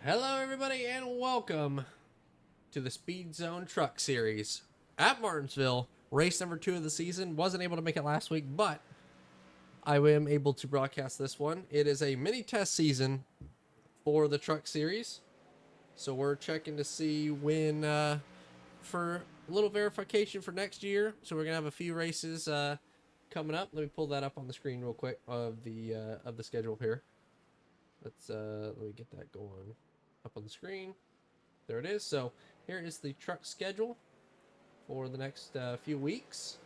Hello everybody and welcome to the Speedzone Truck Series at Martinsville. Race number 2 of the season. Wasn't able to make it last week, but I am able to broadcast this one. It is a mini test season for the Truck Series. So we're checking to see when for a little verification for next year. So we're going to have a few races coming up. Let me pull that up on the screen real quick of the schedule here. Let me get that going up on the screen. There it is. So here is the truck schedule for the next few weeks.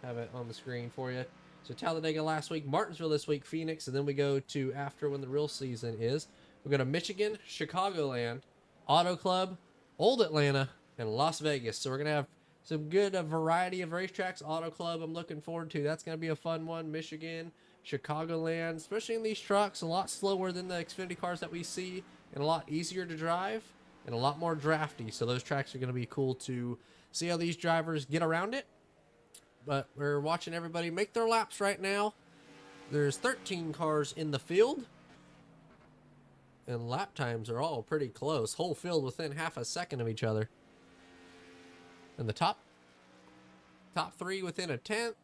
Have it on the screen for you. So Talladega last week, Martinsville this week, Phoenix, and then we go to after when the real season is. We go to Michigan, Chicagoland, Auto Club, Old Atlanta, and Las Vegas. So we're going to have some good variety of racetracks. Auto Club I'm looking forward to. That's going to be a fun one. Michigan, Chicagoland, especially in these trucks, a lot slower than the Xfinity cars that we see and a lot easier to drive and a lot more drafty. So those tracks are going to be cool to see how these drivers get around it. But we're watching everybody make their laps right now. There's 13 cars in the field. And lap times are all pretty close. Whole field within half a second of each other. And the top 3 within a tenth.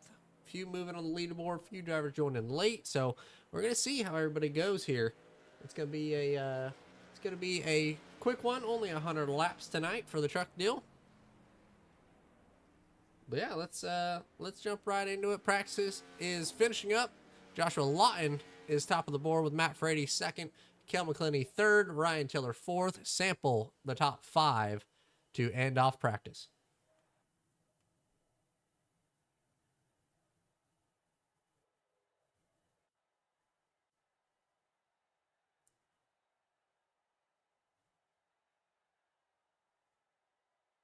Few moving on the leaderboard. Few drivers joining late. So we're gonna see how everybody goes here. It's gonna be a quick one. Only 100 laps tonight for the truck deal. But yeah, let's jump right into it. Practice is finishing up. Joshua Lawton is top of the board with Matt Frady second. Kel McClenny third, Ryan Tiller fourth. Sample the top 5 to end off practice.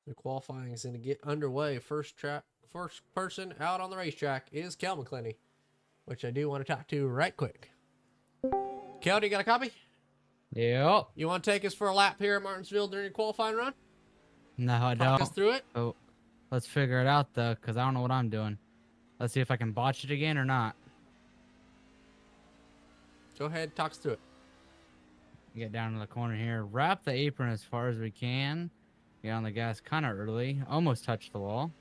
The qualifying is going to get underway. First person out on the racetrack is Kel McClenny, which I do want to talk to right quick. Kel, do you got a copy? Yep. You want to take us for a lap here at Martinsville during your qualifying run? No, I Talk us don't. through it. Oh, let's figure it out though, because I don't know what I'm doing. Let's see if I can botch it again or not. Go ahead, talk us through it. Get down to the corner here. Wrap the apron as far as we can. Get on the gas kind of early. Almost touched the wall.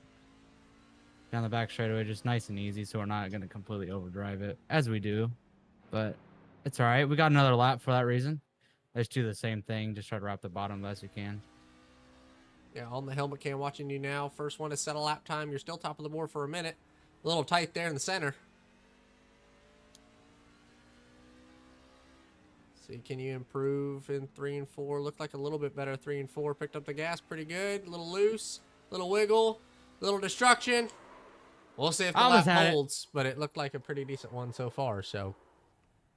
Down the back straightaway, just nice and easy, so we're not going to completely overdrive it, as we do. But it's all right. We got another lap for that reason. Let's do the same thing. Just try to wrap the bottom as you can. Yeah, on the helmet cam watching you now. First one to set a lap time. You're still top of the board for a minute. A little tight there in the center. See, can you improve in 3 and 4? Looked like a little bit better 3 and 4. Picked up the gas pretty good. A little loose, little wiggle, little destruction. We'll see if the lap holds, but it looked like a pretty decent one so far. So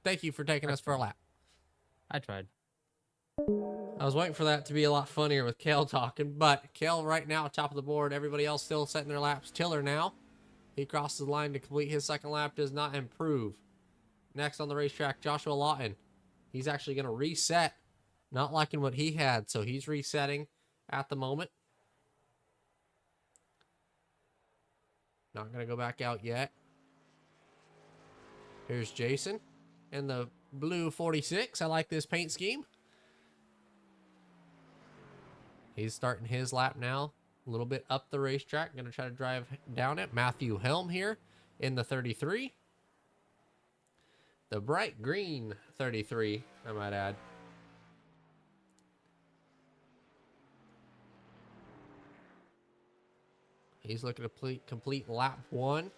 thank you for taking us for a lap. I tried. I was waiting for that to be a lot funnier with Kel talking, but Kel right now top of the board. Everybody else still setting their laps. Tiller now. He crosses the line to complete his second lap. Does not improve. Next on the racetrack, Joshua Lawton. He's actually going to reset. Not liking what he had, so he's resetting at the moment. Not going to go back out yet. Here's Jason in the blue 46. I like this paint scheme. He's starting his lap now. A little bit up the racetrack. Going to try to drive down it. Matthew Helm here in the 33. The bright green 33, I might add. He's looking to complete lap 1.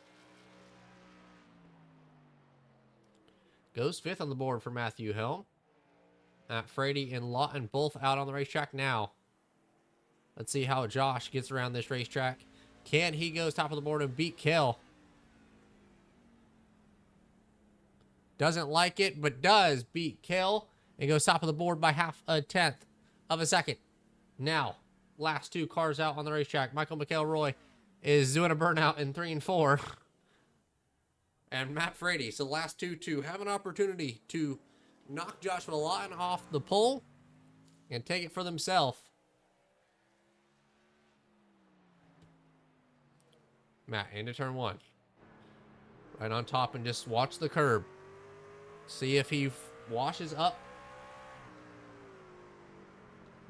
Goes 5th on the board for Matthew Helm. Frady and Lawton both out on the racetrack now. Let's see how Josh gets around this racetrack. Can he go top of the board and beat Kel? Doesn't like it, but does beat Kel and goes top of the board by half a tenth of a second. Now, last 2 cars out on the racetrack. Michael McElroy is doing a burnout in 3 and 4. And Matt Frady. So the last 2 to have an opportunity to knock Joshua Lawton off the pole and take it for themselves. Matt into turn 1. Right on top and just watch the curb. See if he washes up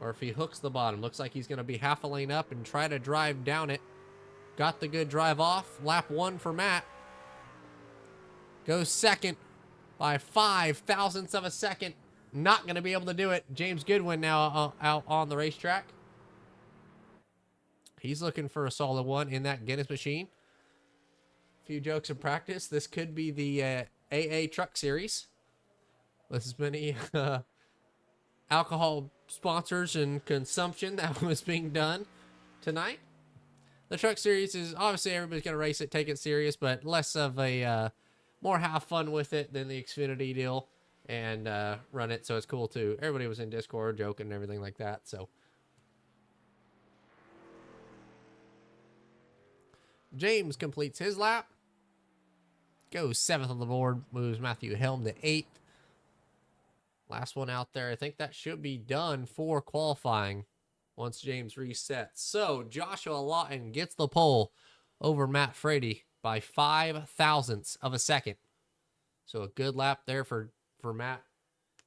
or if he hooks the bottom. Looks like he's going to be half a lane up and try to drive down it. Got the good drive off. Lap 1 for Matt. Goes second by 5 thousandths of a second. Not going to be able to do it. James Goodwin now out on the racetrack. He's looking for a solid one in that Guinness machine. A few jokes in practice. This could be the AA Truck Series. With as many alcohol sponsors and consumption that was being done tonight. The Truck Series is obviously everybody's going to race it, take it serious, but less of a more have fun with it than the Xfinity deal and run it. So it's cool too. Everybody was in Discord joking and everything like that. So James completes his lap. Goes 7th on the board. Moves Matthew Helm to 8th. Last one out there. I think that should be done for qualifying once James resets. So Joshua Lawton gets the pole over Matt Frady by 5 thousandths of a second. So a good lap there for Matt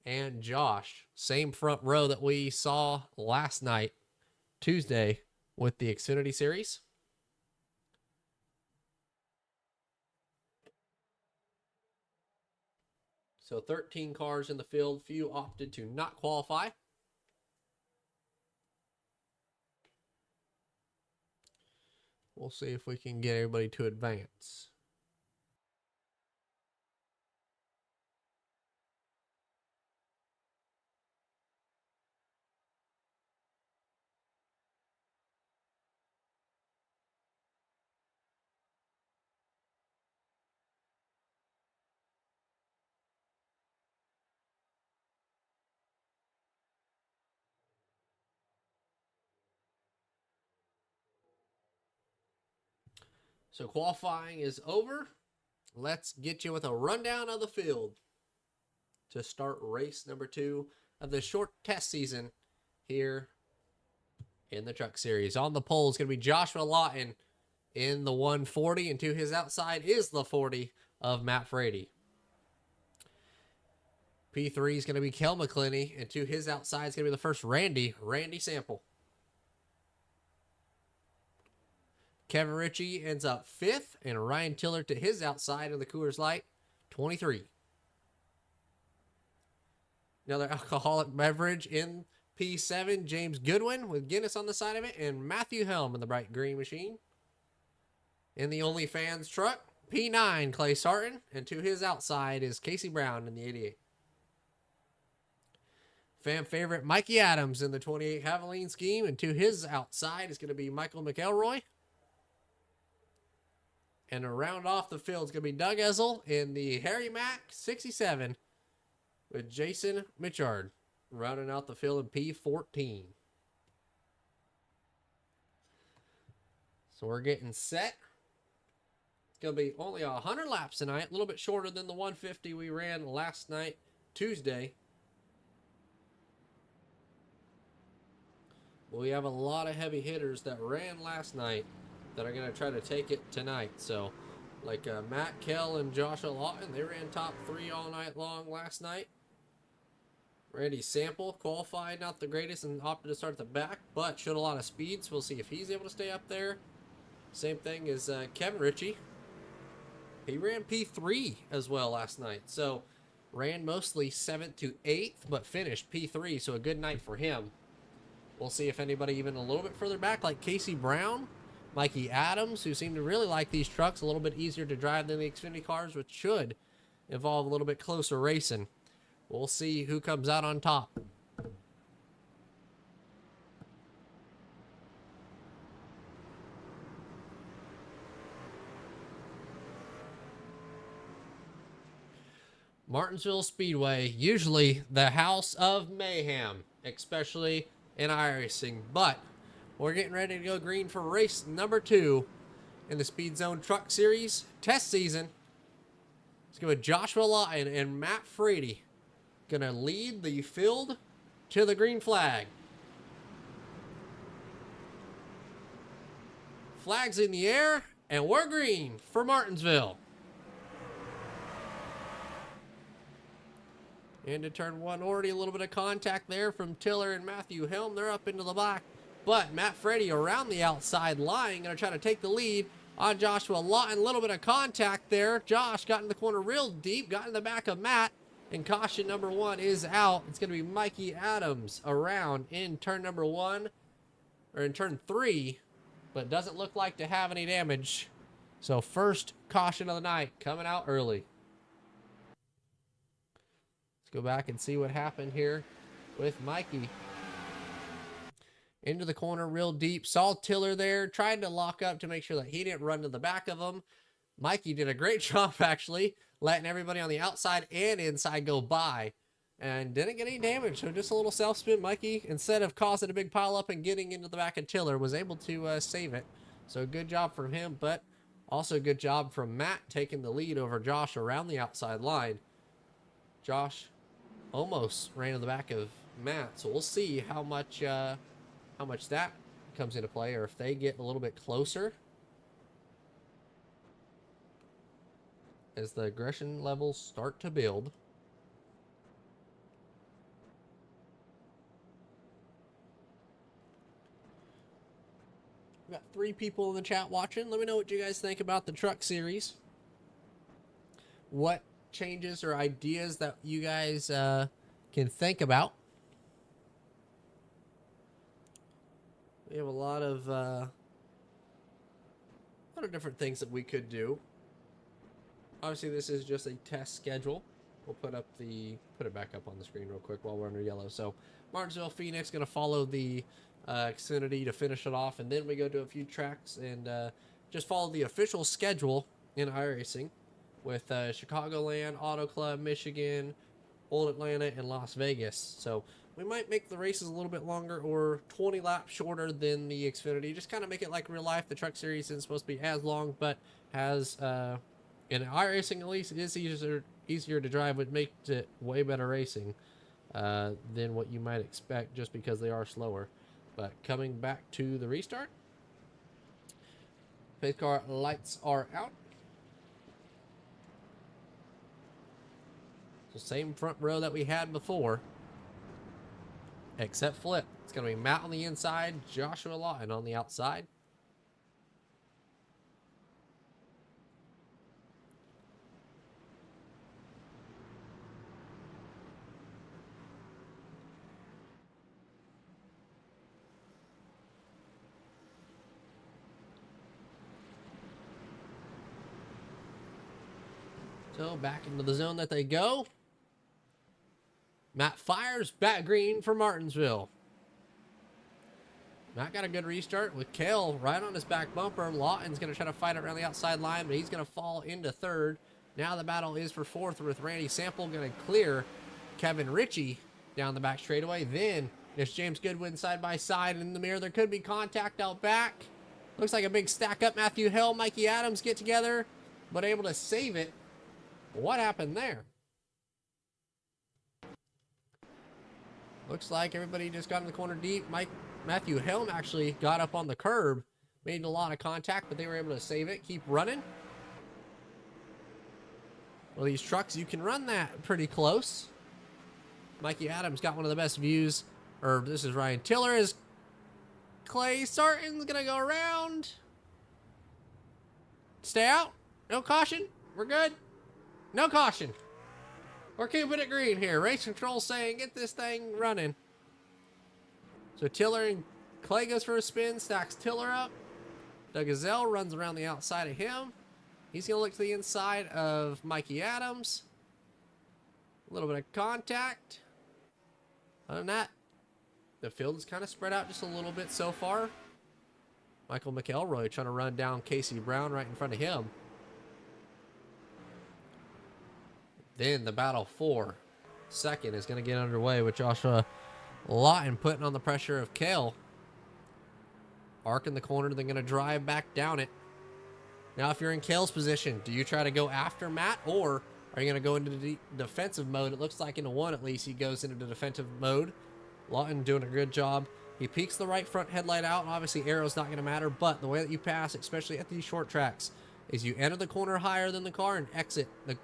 and Josh. Same front row that we saw last night, Tuesday, with the Xfinity Series. So 13 cars in the field. Few opted to not qualify. We'll see if we can get everybody to advance. So qualifying is over. Let's get you with a rundown of the field to start race number 2 of the short test season here in the Truck Series. On the pole is going to be Joshua Lawton in the 140, and to his outside is the 40 of Matt Frady. P3 is going to be Kel McClinney, and to his outside is going to be the first Randy Sample. Kevin Ritchie ends up 5th, and Ryan Tiller to his outside in the Coors Light, 23. Another alcoholic beverage in P7, James Goodwin with Guinness on the side of it, and Matthew Helm in the bright green machine. In the OnlyFans truck, P9, Clay Sarton, and to his outside is Casey Brown in the 88. Fan favorite Mikey Adams in the 28 Havoline scheme, and to his outside is going to be Michael McElroy. And to round off the field is going to be Doug Ezel in the Harry Mack 67 with Jason Mitchard rounding out the field in P14. So we're getting set. It's going to be only 100 laps tonight, a little bit shorter than the 150 we ran last night, Tuesday. We have a lot of heavy hitters that ran last night that are going to try to take it tonight. So, like Matt Kell and Joshua Lawton, they ran top 3 all night long last night. Randy Sample qualified, not the greatest, and opted to start at the back, but showed a lot of speed, so we'll see if he's able to stay up there. Same thing as Kevin Ritchie. He ran P3 as well last night, so ran mostly 7th to 8th, but finished P3, so a good night for him. We'll see if anybody even a little bit further back, like Casey Brown, Mikey Adams, who seem to really like these trucks, a little bit easier to drive than the Xfinity cars, which should involve a little bit closer racing. We'll see who comes out on top. Martinsville Speedway, usually the house of mayhem, especially in iRacing, but we're getting ready to go green for race number 2 in the Speedzone Truck Series test season. Let's go with Joshua Lawton and Matt Frady. Gonna lead the field to the green flag. Flags in the air, and we're green for Martinsville. Into turn one, already a little bit of contact there from Tiller and Matthew Helm. They're up into the black. But Matt Freddy around the outside line, going to try to take the lead on Joshua Lawton. A little bit of contact there. Josh got in the corner real deep, got in the back of Matt, and caution number one is out. It's going to be Mikey Adams around in turn number one, or in turn three, but doesn't look like to have any damage. So first caution of the night coming out early. Let's go back and see what happened here with Mikey. Into the corner real deep. Saw Tiller there, trying to lock up to make sure that he didn't run to the back of him. Mikey did a great job, actually, letting everybody on the outside and inside go by. And didn't get any damage, so just a little self-spin. Mikey, instead of causing a big pile up and getting into the back of Tiller, was able to save it. So good job from him, but also good job from Matt taking the lead over Josh around the outside line. Josh almost ran to the back of Matt, so we'll see how much that comes into play, or if they get a little bit closer as the aggression levels start to build. We've got 3 people in the chat watching. Let me know what you guys think about the truck series. What changes or ideas that you guys can think about. We have a lot of different things that we could do. Obviously, this is just a test schedule. We'll put it back up on the screen real quick while we're under yellow. So, Martinsville, Phoenix, going to follow the Xfinity to finish it off, and then we go to a few tracks and just follow the official schedule in iRacing with Chicagoland, Auto Club, Michigan, Old Atlanta, and Las Vegas. So we might make the races a little bit longer or 20 laps shorter than the Xfinity. Just kind of make it like real life. The truck series isn't supposed to be as long, but has, in iRacing at least, it is easier to drive, which makes it way better racing than what you might expect just because they are slower. But coming back to the restart, pace car lights are out. So same front row that we had before, except flip. It's going to be Matt on the inside, Joshua Lawton on the outside. So back into the zone that they go. Matt fires back green for Martinsville. Matt got a good restart with Kale right on his back bumper. Lawton's going to try to fight it around the outside line, but he's going to fall into third. Now the battle is for fourth with Randy Sample going to clear Kevin Ritchie down the back straightaway. Then there's James Goodwin side by side in the mirror. There could be contact out back. Looks like a big stack up. Matthew Hill, Mikey Adams get together, but able to save it. What happened there? Looks like everybody just got in the corner deep. Matthew Helm actually got up on the curb, made a lot of contact, but they were able to save it. Keep running. Well, these trucks, you can run that pretty close. Mikey Adams got one of the best views. Or this is Ryan Tiller. Is Clay Sarton's going to go around. Stay out. No caution. We're good. No caution. We're keeping it green here. Race control saying get this thing running. So Tiller and Clay goes for a spin, stacks Tiller up. Doug Gazelle runs around the outside of him. He's going to look to the inside of Mikey Adams. A little bit of contact. Other than that, the field is kind of spread out just a little bit so far. Michael McElroy trying to run down Casey Brown right in front of him. Then the battle for second is going to get underway with Joshua Lawton putting on the pressure of Kale. Arc in the corner, they're going to drive back down it. Now, if you're in Kale's position, do you try to go after Matt, or are you going to go into the defensive mode? It looks like in one at least he goes into the defensive mode. Lawton doing a good job. He peeks the right front headlight out. Obviously, arrow's not going to matter, but the way that you pass, especially at these short tracks, is you enter the corner higher than the car and exit the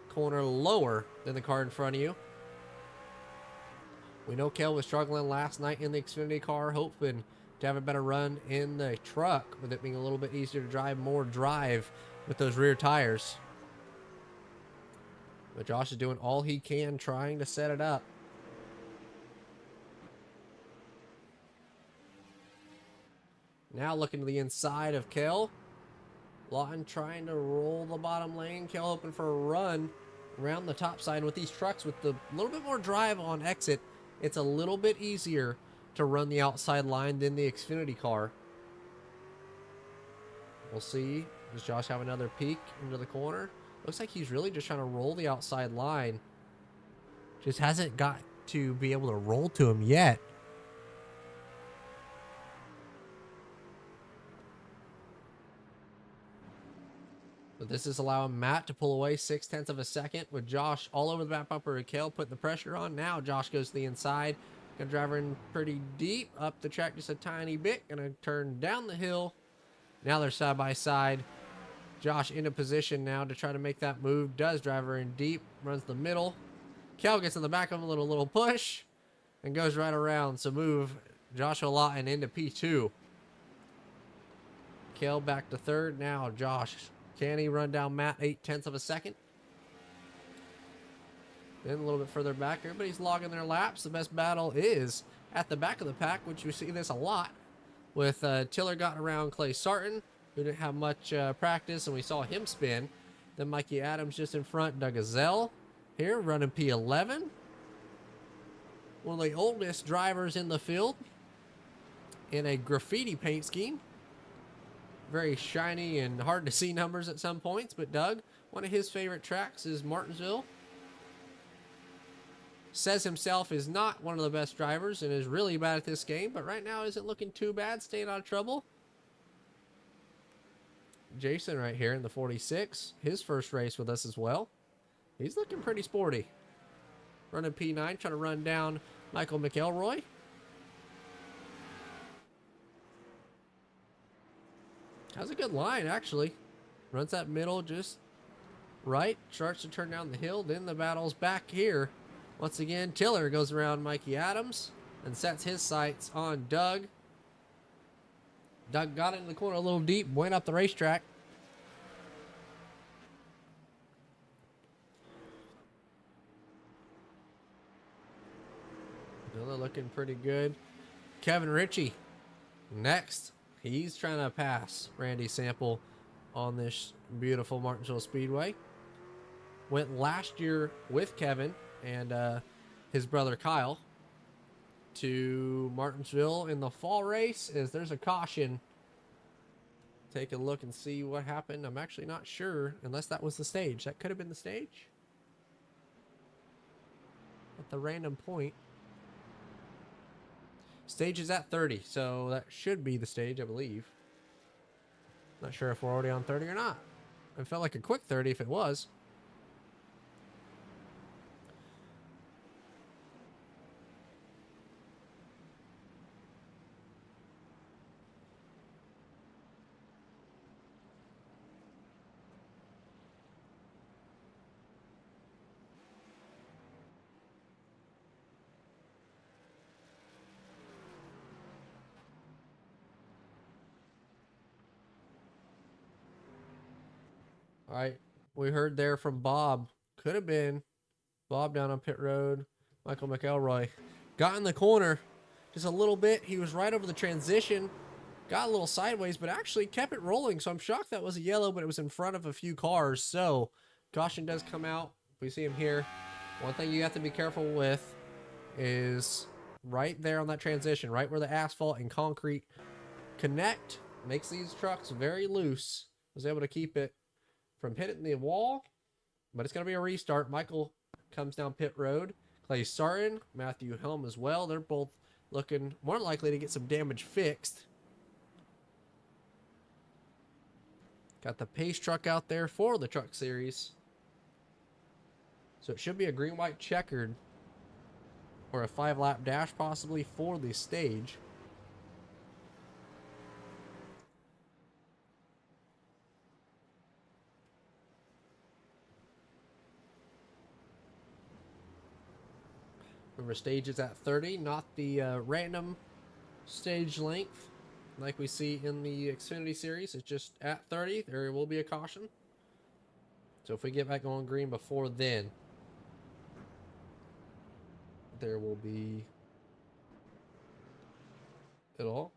corner lower than the car in front of you. We know Kel was struggling last night in the Xfinity car, hoping to have a better run in the truck, with it being a little bit easier to drive, more drive with those rear tires. But Josh is doing all he can, trying to set it up. Now looking to the inside of Kel. Lawton trying to roll the bottom lane. Kel hoping for a run around the top side. With these trucks with the little bit more drive on exit, it's a little bit easier to run the outside line than the Xfinity car. We'll see. Does Josh have another peek into the corner? Looks like he's really just trying to roll the outside line. Just hasn't got to be able to roll to him yet. But this is allowing Matt to pull away 0.6 of a second, with Josh all over the back bumper of Kel, putting the pressure on. Now Josh goes to the inside. Gonna drive her in pretty deep up the track just a tiny bit. Gonna turn down the hill. Now they're side by side. Josh in a position now to try to make that move. Does drive her in deep. Runs the middle. Kel gets in the back of him, a little push, and goes right around. So move Joshua Lawton into P2. Kel back to third. Now Josh. Can he run down Matt 0.8 of a second? Then a little bit further back. Everybody's logging their laps. The best battle is at the back of the pack, which we see this a lot. With Tiller got around Clay Sarton, who didn't have much practice, and we saw him spin. Then Mikey Adams just in front. Doug Gazelle here running P11. One of the oldest drivers in the field in a graffiti paint scheme. Very shiny and hard to see numbers at some points, but Doug, one of his favorite tracks is Martinsville. Says himself is not one of the best drivers and is really bad at this game, but right now isn't looking too bad, staying out of trouble. Jason right here in the 46, his first race with us as well. He's looking pretty sporty. Running P9, trying to run down Michael McElroy. Has a good line, actually. Runs that middle just right. Starts to turn down the hill. Then the battle's back here. Once again, Tiller goes around Mikey Adams and sets his sights on Doug. Doug got it in the corner a little deep. Went up the racetrack. They're looking pretty good. Kevin Ritchie next. He's trying to pass Randy Sample on this beautiful Martinsville Speedway. Went last year with Kevin and his brother Kyle to Martinsville in the fall race. As there's a caution. Take a look and see what happened. I'm actually not sure, unless that was the stage. That could have been the stage at the random point. Stage is at 30, so that should be the stage, I believe. Not sure if we're already on 30 or not. It felt like a quick 30 if it was. All right, we heard there from Bob. Could have been Bob down on pit road. Michael McElroy got in the corner just a little bit. He was right over the transition. Got a little sideways, but actually kept it rolling. So I'm shocked that was a yellow, but it was in front of a few cars. So caution does come out. We see him here. One thing you have to be careful with is right there on that transition, right where the asphalt and concrete connect. Makes these trucks very loose. Was able to keep it from hitting the wall, but it's going to be a restart. Michael comes down pit road. Clay Sarton, Matthew Helm as well. They're both looking more likely to get some damage fixed. Got the pace truck out there for the truck series. So it should be a green, white, checkered, or a 5-lap dash possibly for the stage. Remember, stage is at 30, not the random stage length like we see in the Xfinity Series. It's just at 30. There will be a caution. So if we get back on green before then, there will be it all.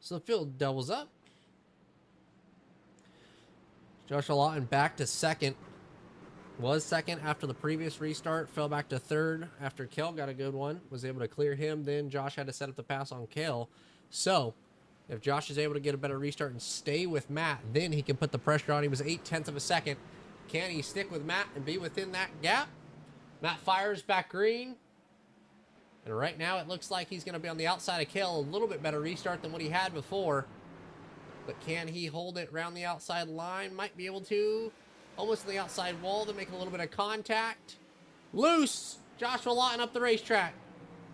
So the field doubles up. Joshua Lawton back to second. Was second after the previous restart. Fell back to third after Kel got a good one. Was able to clear him. Then Josh had to set up the pass on Kel. So if Josh is able to get a better restart and stay with Matt, then he can put the pressure on. He was 0.8 of a second. Can he stick with Matt and be within that gap? Matt fires back green. And right now it looks like he's going to be on the outside of Kel. A little bit better restart than what he had before. But can he hold it around the outside line? Might be able to. Almost on the outside wall to make a little bit of contact. Loose. Joshua Lawton up the racetrack.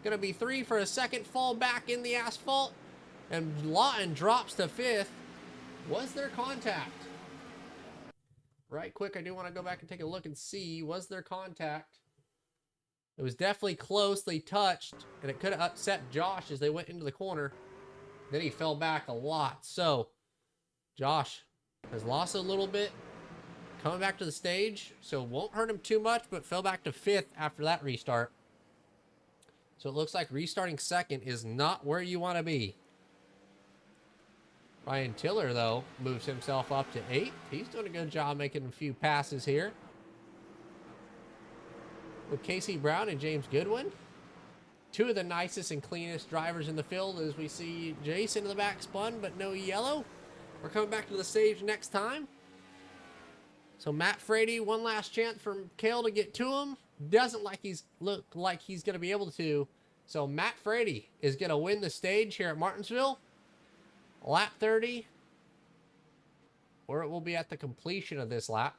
Going to be 3 for a second. Fall back in the asphalt. And Lawton drops to 5th. Was there contact? Right quick, I do want to go back and take a look and see. Was there contact? It was definitely close. They touched. And it could have upset Josh as they went into the corner. Then he fell back a lot. So, Josh has lost a little bit. Coming back to the stage. So, won't hurt him too much, but fell back to 5th after that restart. So, it looks like restarting second is not where you want to be. Ryan Tiller, though, moves himself up to 8th. He's doing a good job making a few passes here. With Casey Brown and James Goodwin. Two of the nicest and cleanest drivers in the field as we see Jason in the back spun, but no yellow. We're coming back to the stage next time. So Matt Frady, one last chance for Cale to get to him. Doesn't look like he's going to be able to. So Matt Frady is going to win the stage here at Martinsville. Lap 30. Or it will be at the completion of this lap.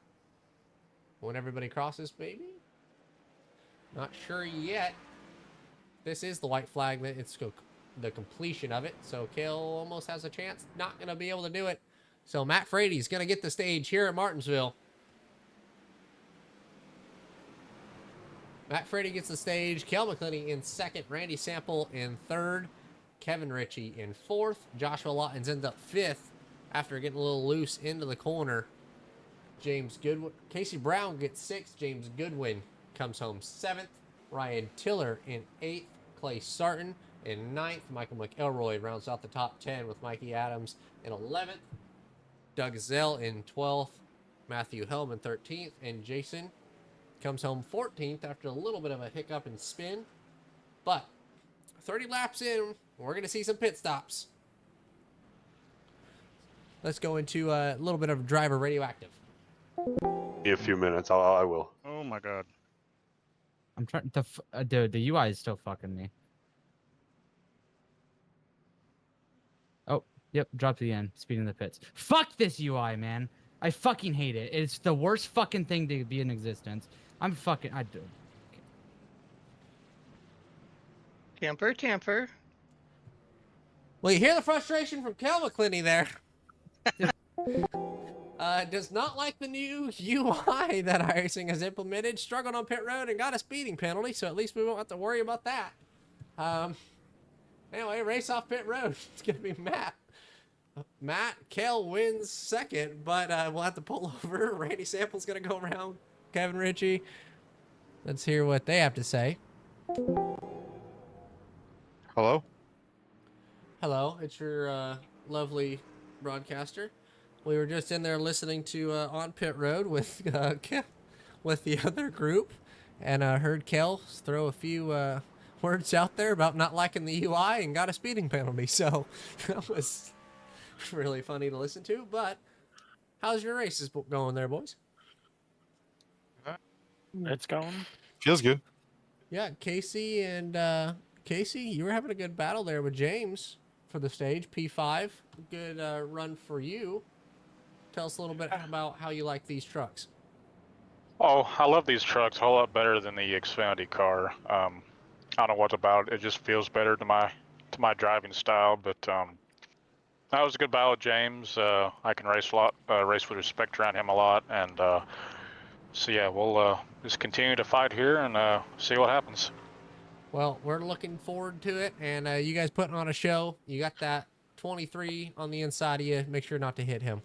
When everybody crosses, maybe? Not sure yet. This is the white flag. It's the completion of it. So Cale almost has a chance. Not going to be able to do it. So Matt Frady's going to get the stage here at Martinsville. Matt Frady gets the stage. Cale McClinney in second. Randy Sample in third. Kevin Ritchie in fourth. Joshua Lawton ends up 5th after getting a little loose into the corner. James Goodwin. Casey Brown gets 6th. James Goodwin comes home 7th. Ryan Tiller in 8th. Clay Sarton in 9th. Michael McElroy rounds out the top 10 with Mikey Adams in 11th. Doug Zell in 12th. Matthew Hellman 13th. And Jason comes home 14th after a little bit of a hiccup and spin. But 30 laps in, we're going to see some pit stops. Let's go into a little bit of driver radioactive. In a few minutes, I will. Oh my god. I'm trying to... dude, the UI is still fucking me. Oh, yep, dropped the end. Speed in the pits. Fuck this UI, man. I fucking hate it. It's the worst fucking thing to be in existence. I do. Tamper, tamper. Well, you hear the frustration from Kel McClinney there. Does not like the new UI that iRacing has implemented. Struggled on pit road and got a speeding penalty, so at least we won't have to worry about that. Anyway, race off pit road. It's going to be Matt. Kel wins second, but we'll have to pull over. Randy Sample's going to go around Kevin Ritchie. Let's hear what they have to say. Hello? Hello, it's your lovely broadcaster. We were just in there listening to On Pit Road with with the other group, and heard Kel throw a few words out there about not liking the UI and got a speeding penalty. So that was really funny to listen to. But how's your races going there, boys? It's going. Feels good. Yeah, Casey and Casey, you were having a good battle there with James for the stage. P5, good run for you. Tell us a little bit about how you like these trucks. Oh, I love these trucks a whole lot better than the Xfinity car. I don't know what's about it. It just feels better to my driving style. But that was a good battle with James. I can race a lot, race with respect around him a lot, and so yeah, we'll just continue to fight here and see what happens. Well, we're looking forward to it, and you guys putting on a show. You got that 23 on the inside of you. Make sure not to hit him.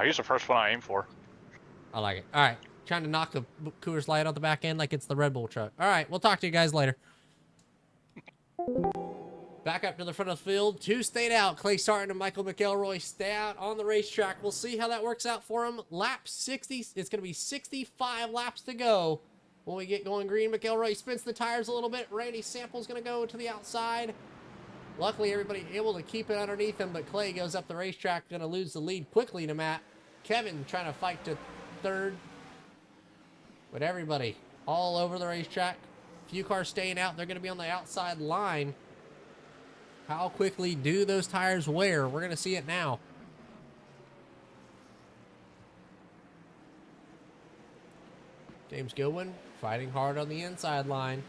He's the first one I aim for. I like it. All right. Trying to knock the Coors Light out the back end like it's the Red Bull truck. All right. We'll talk to you guys later. Back up to the front of the field. Two stayed out. Clay Sarton and Michael McElroy stay out on the racetrack. We'll see how that works out for them. Lap 60. It's going to be 65 laps to go when we get going green. McElroy spins the tires a little bit. Randy Sample's going to go to the outside. Luckily, everybody able to keep it underneath him, but Clay goes up the racetrack, going to lose the lead quickly to Matt. Kevin trying to fight to third. But everybody all over the racetrack. Few cars staying out. They're going to be on the outside line. How quickly do those tires wear? We're going to see it now. James Goodwin fighting hard on the inside line.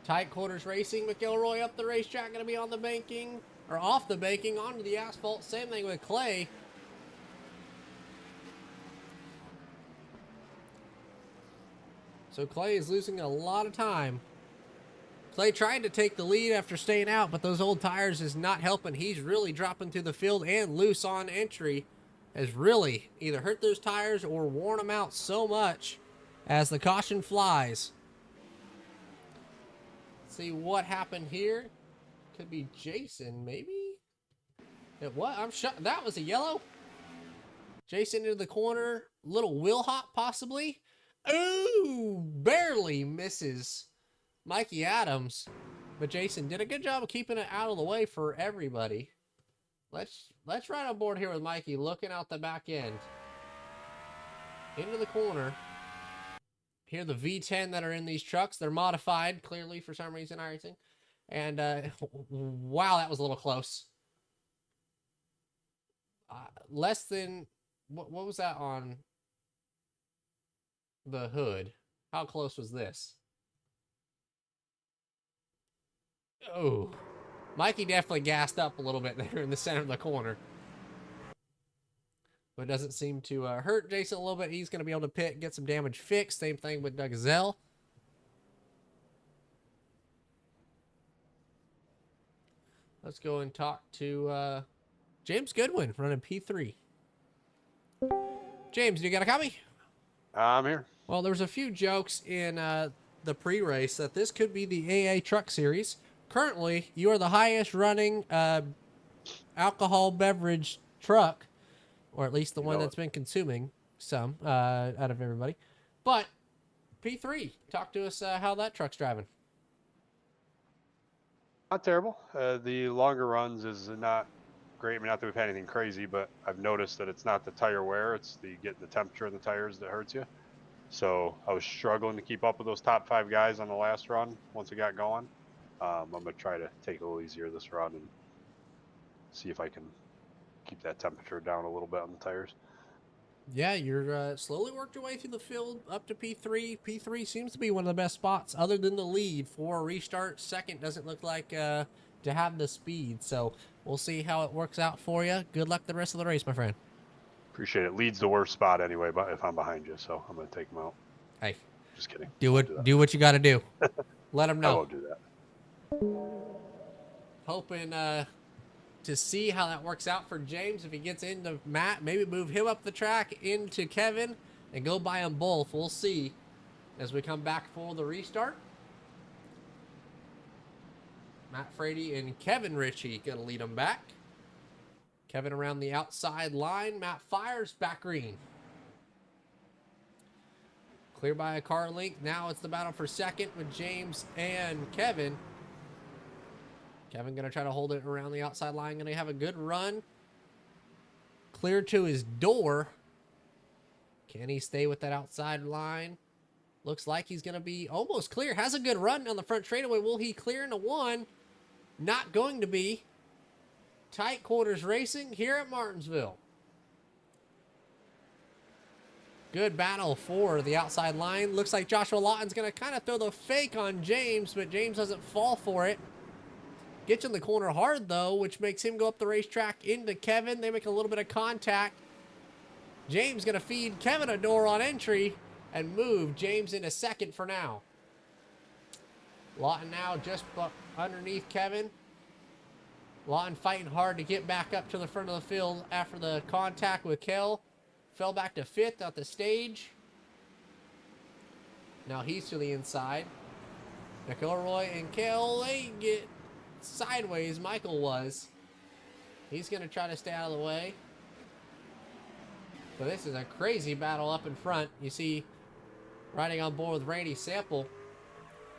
Tight quarters racing. McElroy up the racetrack, going to be on the banking, or off the banking, onto the asphalt. Same thing with Clay. So Clay is losing a lot of time. Clay tried to take the lead after staying out, but those old tires is not helping. He's really dropping through the field, and loose on entry has really either hurt those tires or worn them out so much as the caution flies. Let's see what happened here. Could be Jason, maybe? It what? I'm shot. That was a yellow. Jason into the corner. Little wheel hop, possibly. Ooh, barely misses Mikey Adams, but Jason did a good job of keeping it out of the way for everybody. Let's ride on board here with Mikey, looking out the back end into the corner. Here the V10 that are in these trucks. They're modified clearly for some reason, IRacing. And wow, that was a little close. Less than what was that on the hood? How close was this? Oh, Mikey definitely gassed up a little bit there in the center of the corner. But it doesn't seem to hurt Jason a little bit. He's going to be able to pit and get some damage fixed. Same thing with Doug Zell. Let's go and talk to James Goodwin running P3. James, you got a copy? I'm here. Well, there was a few jokes in the pre-race that this could be the AA Truck Series. Currently, you are the highest running alcohol beverage truck, or at least the one that's been consuming some out of everybody. But P3, talk to us how that truck's driving. Not terrible. The longer runs is not great. I mean, not that we've had anything crazy, but I've noticed that it's not the tire wear, it's the getting the temperature in the tires that hurts you. So I was struggling to keep up with those top 5 guys on the last run once it got going. I'm going to try to take it a little easier this run and see if I can keep that temperature down a little bit on the tires. Yeah, you're slowly worked your way through the field up to P3. P3 seems to be one of the best spots other than the lead for a restart. Second doesn't look like to have the speed. So we'll see how it works out for you. Good luck the rest of the race, my friend. Appreciate it. Lead's the worst spot anyway, but if I'm behind you, so I'm going to take them out. Hey, just kidding. Do what you got to do. Let them know. I won't do that. Hoping to see how that works out for James. If he gets into Matt, maybe move him up the track into Kevin and go by them both. We'll see as we come back for the restart. Matt Frady and Kevin Ritchie going to lead them back. Kevin around the outside line. Matt fires back green. Clear by a car length. Now it's the battle for second with James and Kevin. Kevin going to try to hold it around the outside line. Going to have a good run. Clear to his door. Can he stay with that outside line? Looks like he's going to be almost clear. Has a good run on the front straightaway. Will he clear into one? Not going to be. Tight quarters racing here at Martinsville. Good battle for the outside line. Looks like Joshua Lawton's going to kind of throw the fake on James, but James doesn't fall for it. Gets in the corner hard, though, which makes him go up the racetrack into Kevin. They make a little bit of contact. James going to feed Kevin a door on entry and move James into second for now. Lawton now just underneath Kevin. Lawton fighting hard to get back up to the front of the field after the contact with Kell. Fell back to fifth at the stage. Now he's to the inside. McElroy and Kell, they get sideways. Michael was. He's going to try to stay out of the way. But this is a crazy battle up in front. You see, riding on board with Randy Sample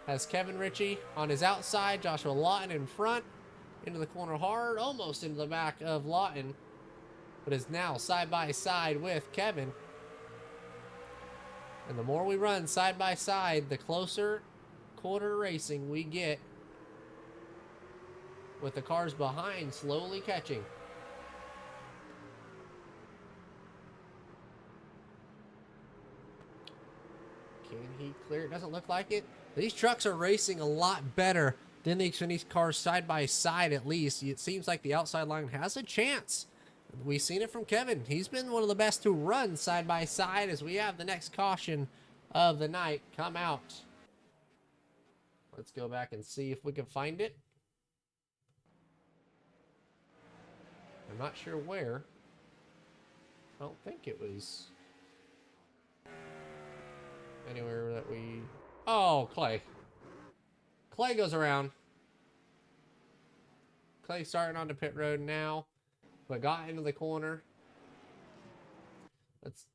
has Kevin Ritchie on his outside. Joshua Lawton in front. Into the corner hard. Almost into the back of Lawton. But is now side by side with Kevin. And the more we run side by side, the closer quarter racing we get. With the cars behind slowly catching. Can he clear it? Doesn't look like it. These trucks are racing a lot better than the Xfinity cars side by side, at least. It seems like the outside line has a chance. We've seen it from Kevin. He's been one of the best to run side by side as we have the next caution of the night come out. Let's go back and see if we can find it. I'm not sure where. I don't think it was anywhere that we... Oh, Clay. Clay goes around. Clay starting onto pit road now, but got into the corner.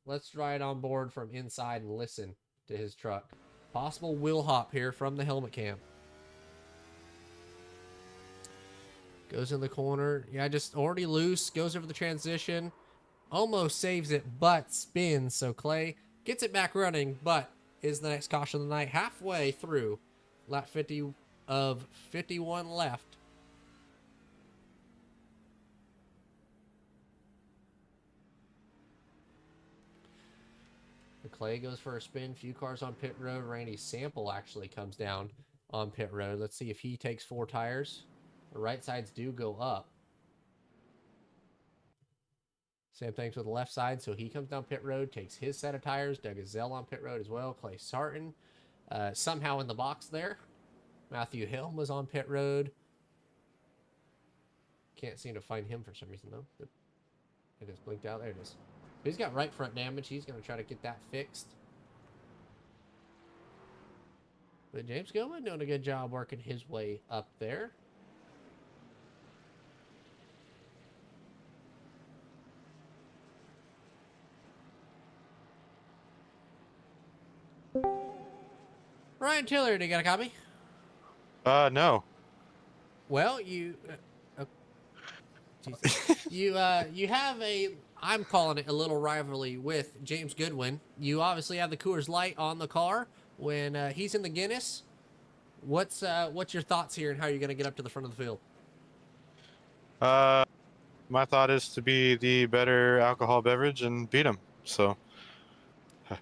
Let's ride on board from inside and listen to his truck. Possible wheel hop here from the helmet cam. Goes in the corner. Yeah, just already loose. Goes over the transition. Almost saves it, but spins. So Clay gets it back running, but is the next caution of the night. Halfway through lap 50 of 51 left. Clay goes for a spin. Few cars on pit road. Randy Sample actually comes down on pit road. Let's see if he takes 4 tires. The right sides do go up. Same things with the left side. So he comes down pit road, takes his set of tires. Doug Gazelle on pit road as well. Clay Sarton somehow in the box there. Matthew Helm was on pit road. Can't seem to find him for some reason though. It just blinked out. There it is. He's got right front damage. He's going to try to get that fixed. But James Gilman doing a good job working his way up there. Ryan Tiller, do you got a copy? No. Well, you you have a, I'm calling it a little rivalry with James Goodwin. You obviously have the Coors Light on the car when he's in the Guinness. What's your thoughts here and how you're going to get up to the front of the field? My thought is to be the better alcohol beverage and beat him. So, I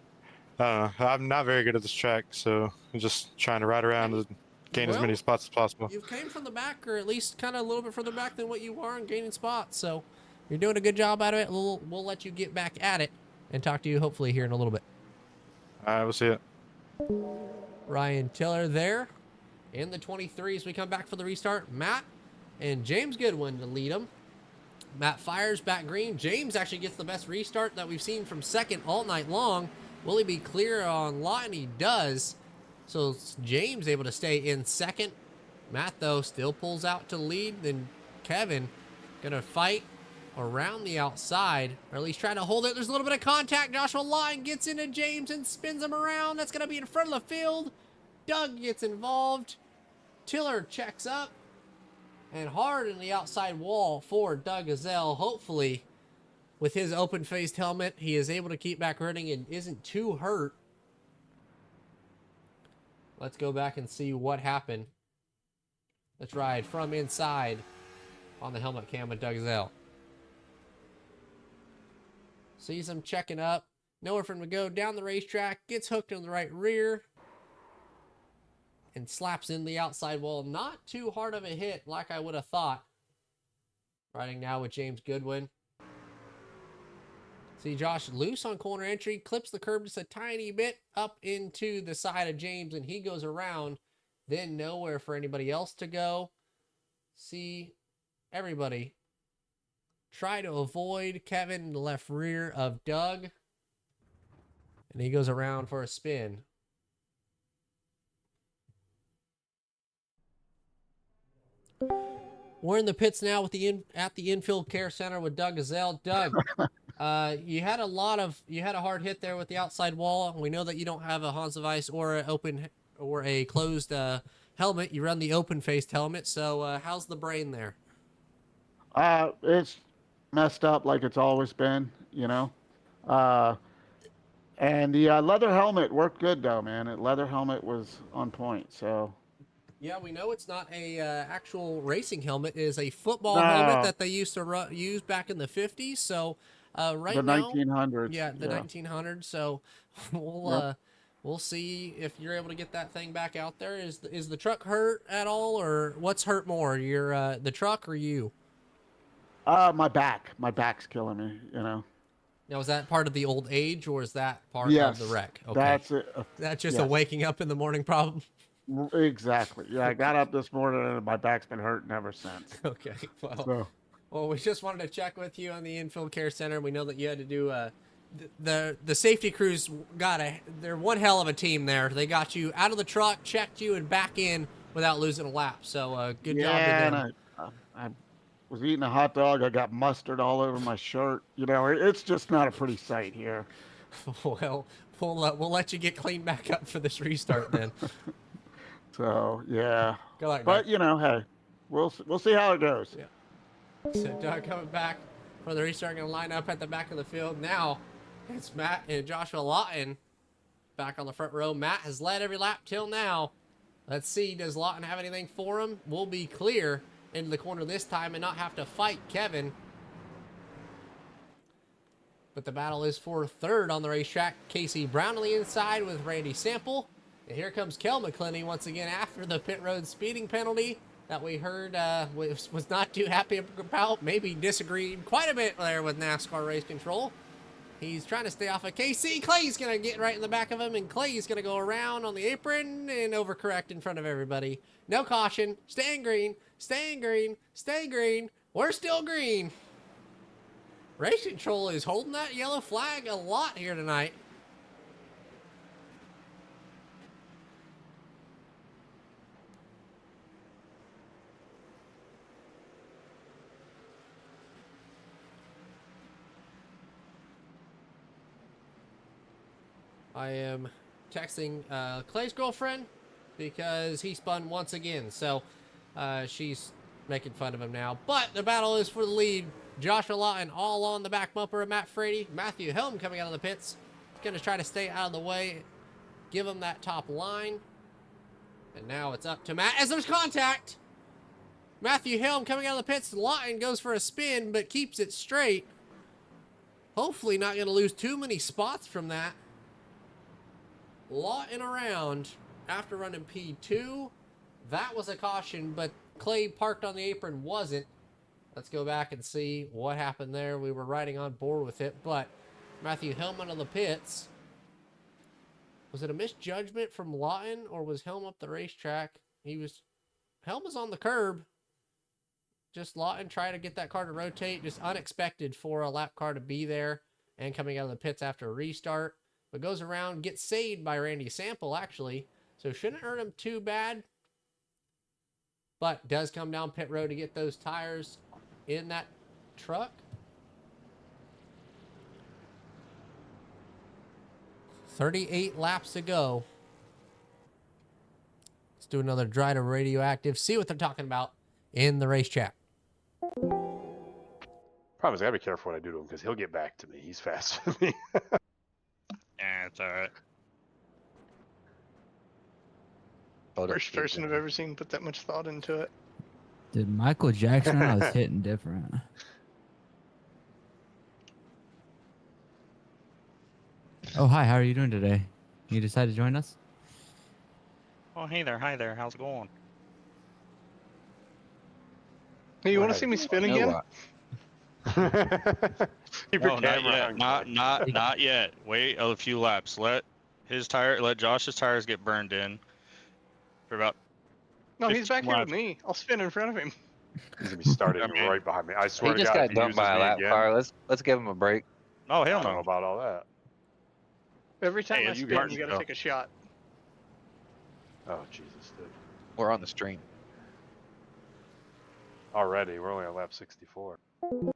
don't know. I'm not very good at this track, so I'm just trying to ride around and gain as many spots as possible. You came from the back, or at least kind of a little bit further back than what you are in gaining spots. So you're doing a good job out of it. We'll let you get back at it and talk to you hopefully here in a little bit. All right, we'll see it. Ryan Tiller there in the 23s. We come back for the restart. Matt and James Goodwin to lead them. Matt fires back green. James actually gets the best restart that we've seen from second all night long. Will he be clear on Lawton? He does. So James able to stay in second. Matt, though, still pulls out to lead. Then Kevin going to fight around the outside, or at least trying to hold it. There's a little bit of contact. Joshua Lawton gets into James and spins him around. That's going to be in front of the field. Doug gets involved. Tiller checks up. And hard in the outside wall for Doug Gazelle. Hopefully, with his open-faced helmet, he is able to keep back running and isn't too hurt. Let's go back and see what happened. Let's ride from inside on the helmet cam with Doug Gazelle. Sees him checking up. Nowhere for him to go down the racetrack. Gets hooked in the right rear. And slaps in the outside wall. Not too hard of a hit like I would have thought. Riding now with James Goodwin. See Josh loose on corner entry. Clips the curb just a tiny bit up into the side of James. And he goes around. Then nowhere for anybody else to go. See everybody try to avoid Kevin in the left rear of Doug. And he goes around for a spin. We're in the pits now with at the infield care center with Doug Gazelle. Doug, you had a hard hit there with the outside wall. We know that you don't have a Hans of Ice or an open or a closed helmet. You run the open faced helmet. So how's the brain there? It's messed up like it's always been, you know. And the leather helmet worked good though, man. The leather helmet was on point. So yeah, we know it's not a actual racing helmet. It is a football helmet that they used to use back in the 50s. So right the now, 1900s. Yeah, the 1900s. So we'll see if you're able to get that thing back out there. Is the truck hurt at all, or what's hurt more? Your the truck or you? My back's killing me, you know. Now, is that part of the old age, or is that part Yes, of the wreck? Okay. That's it. That's just a waking up in the morning problem. Exactly. Yeah, I got up this morning and my back's been hurting ever since. Okay. Well, we just wanted to check with you on the infield care center. We know that you had to do the safety crews they're one hell of a team there. They got you out of the truck, checked you, and back in without losing a lap. So good job to them. And I was eating a hot dog. I got mustard all over my shirt. You know, it's just not a pretty sight here. Well, we'll let you get cleaned back up for this restart then. So yeah, Good luck, but Doug. you know, hey, we'll see how it goes. Yeah. So Doug coming back for the restart, going to line up at the back of the field. Now it's Matt and Joshua Lawton back on the front row. Matt has led every lap till now. Let's see, does Lawton have anything for him? We'll be clear into the corner this time and not have to fight Kevin. But the battle is for third on the racetrack. Casey Brown on the inside with Randy Sample. And here comes Kel McClinney once again after the pit road speeding penalty that we heard was not too happy about. Maybe disagreed quite a bit there with NASCAR race control. He's trying to stay off of Casey. Clay's going to get right in the back of him, and Clay's going to go around on the apron and overcorrect in front of everybody. No caution. Staying green. Staying green. Stay green. We're still green. Race control is holding that yellow flag a lot here tonight. I am texting Clay's girlfriend because he spun once again. So she's making fun of him now. But the battle is for the lead. Joshua Lawton all on the back bumper of Matt Frady. Matthew Helm coming out of the pits. He's going to try to stay out of the way. Give him that top line. And now it's up to Matt as there's contact. Matthew Helm coming out of the pits. Lawton goes for a spin but keeps it straight. Hopefully not going to lose too many spots from that. Lawton around after running P2. That was a caution, but Clay parked on the apron wasn't. Let's go back and see what happened there. We were riding on board with it, but Matthew Helm out of the pits. Was it a misjudgment from Lawton, or was Helm up the racetrack? Helm was on the curb. Just Lawton trying to get that car to rotate. Just unexpected for a lap car to be there and coming out of the pits after a restart. But goes around, gets saved by Randy Sample, actually. So shouldn't hurt him too bad. But does come down pit road to get those tires in that truck. $38 laps to go. Let's do another dry to radioactive. See what they're talking about in the race chat. Problem is, I gotta be careful what I do to him because he'll get back to me. He's faster than me. Yeah, it's alright. Oh, First person I've ever seen put that much thought into it. Dude, Michael Jackson, I was hitting different. Oh, hi. How are you doing today? You decided to join us? Oh, hey there. Hi there. How's it going? Hey, you We're want to see me having spin You know again? what? Keep your No, not camera yet. on. Not yet. Wait a few laps. Let Josh's tires get burned in for about. No, he's 15 back here with laps. me. I'll spin in front of him. He's gonna be starting I mean, right behind me. I He swear to just God, got if he dumped uses by a me lap again, car. Let's give him a break. Oh I hell don't know no. about all that. Every time Hey, I it's spin, you got to Martinsville. take a shot. Oh Jesus, dude. We're on the stream. Already, we're only on lap 64. You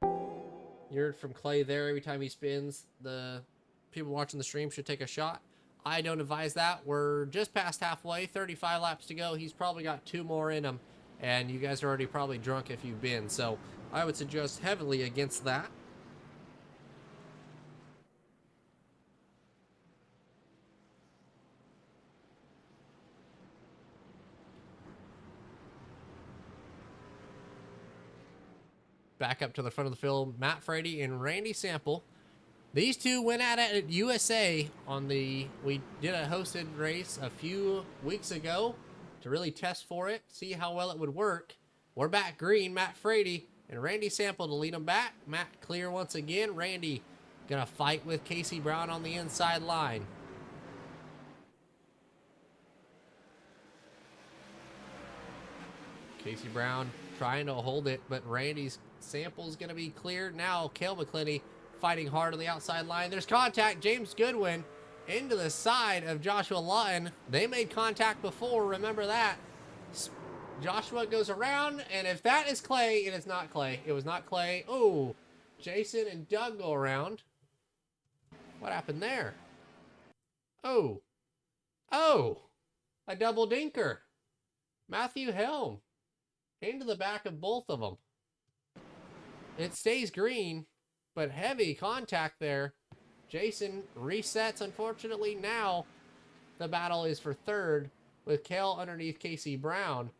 heard from Clay there. Every time he spins, the people watching the stream should take a shot. I don't advise that. We're just past halfway, 35 laps to go. He's probably got 2 more in him, and you guys are already probably drunk if you've been. So I would suggest heavily against that. Back up to the front of the field, Matt Frady and Randy Sample. These two went at it at USA we did a hosted race a few weeks ago to really test for it, see how well it would work. We're back green, Matt Frady and Randy Sample to lead them back. Matt clear once again. Randy gonna fight with Casey Brown on the inside line. Casey Brown trying to hold it, but Randy's Sample's gonna be cleared. Now Cale McClinney fighting hard on the outside line. There's contact. James Goodwin into the side of Joshua Lawton. They made contact before, remember that. Joshua goes around, and if that is Clay, it is not Clay. It was not Clay. Oh, Jason and Doug go around. What happened there? Oh, a double dinker. Matthew Helm into the back of both of them. It stays green, but heavy contact there. Jason resets, unfortunately. Now the battle is for third with Cale underneath Casey Brown.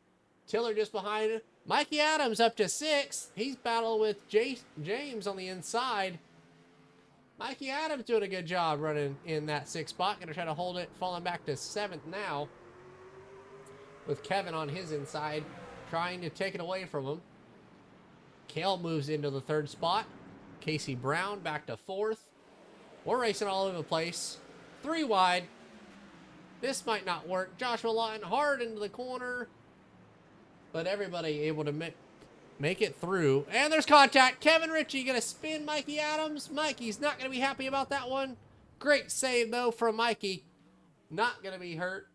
Tiller just behind. Mikey Adams up to 6th. He's battling with James on the inside. Mikey Adams doing a good job running in that 6th spot. Gonna try to hold it, falling back to 7th now. With Kevin on his inside, trying to take it away from him. Cale moves into the 3rd spot. Casey Brown back to 4th. We're racing all over the place. 3 wide. This might not work. Joshua Lawton hard into the corner. But everybody able to make it through. And there's contact. Kevin Ritchie going to spin Mikey Adams. Mikey's not going to be happy about that one. Great save, though, from Mikey. Not going to be hurt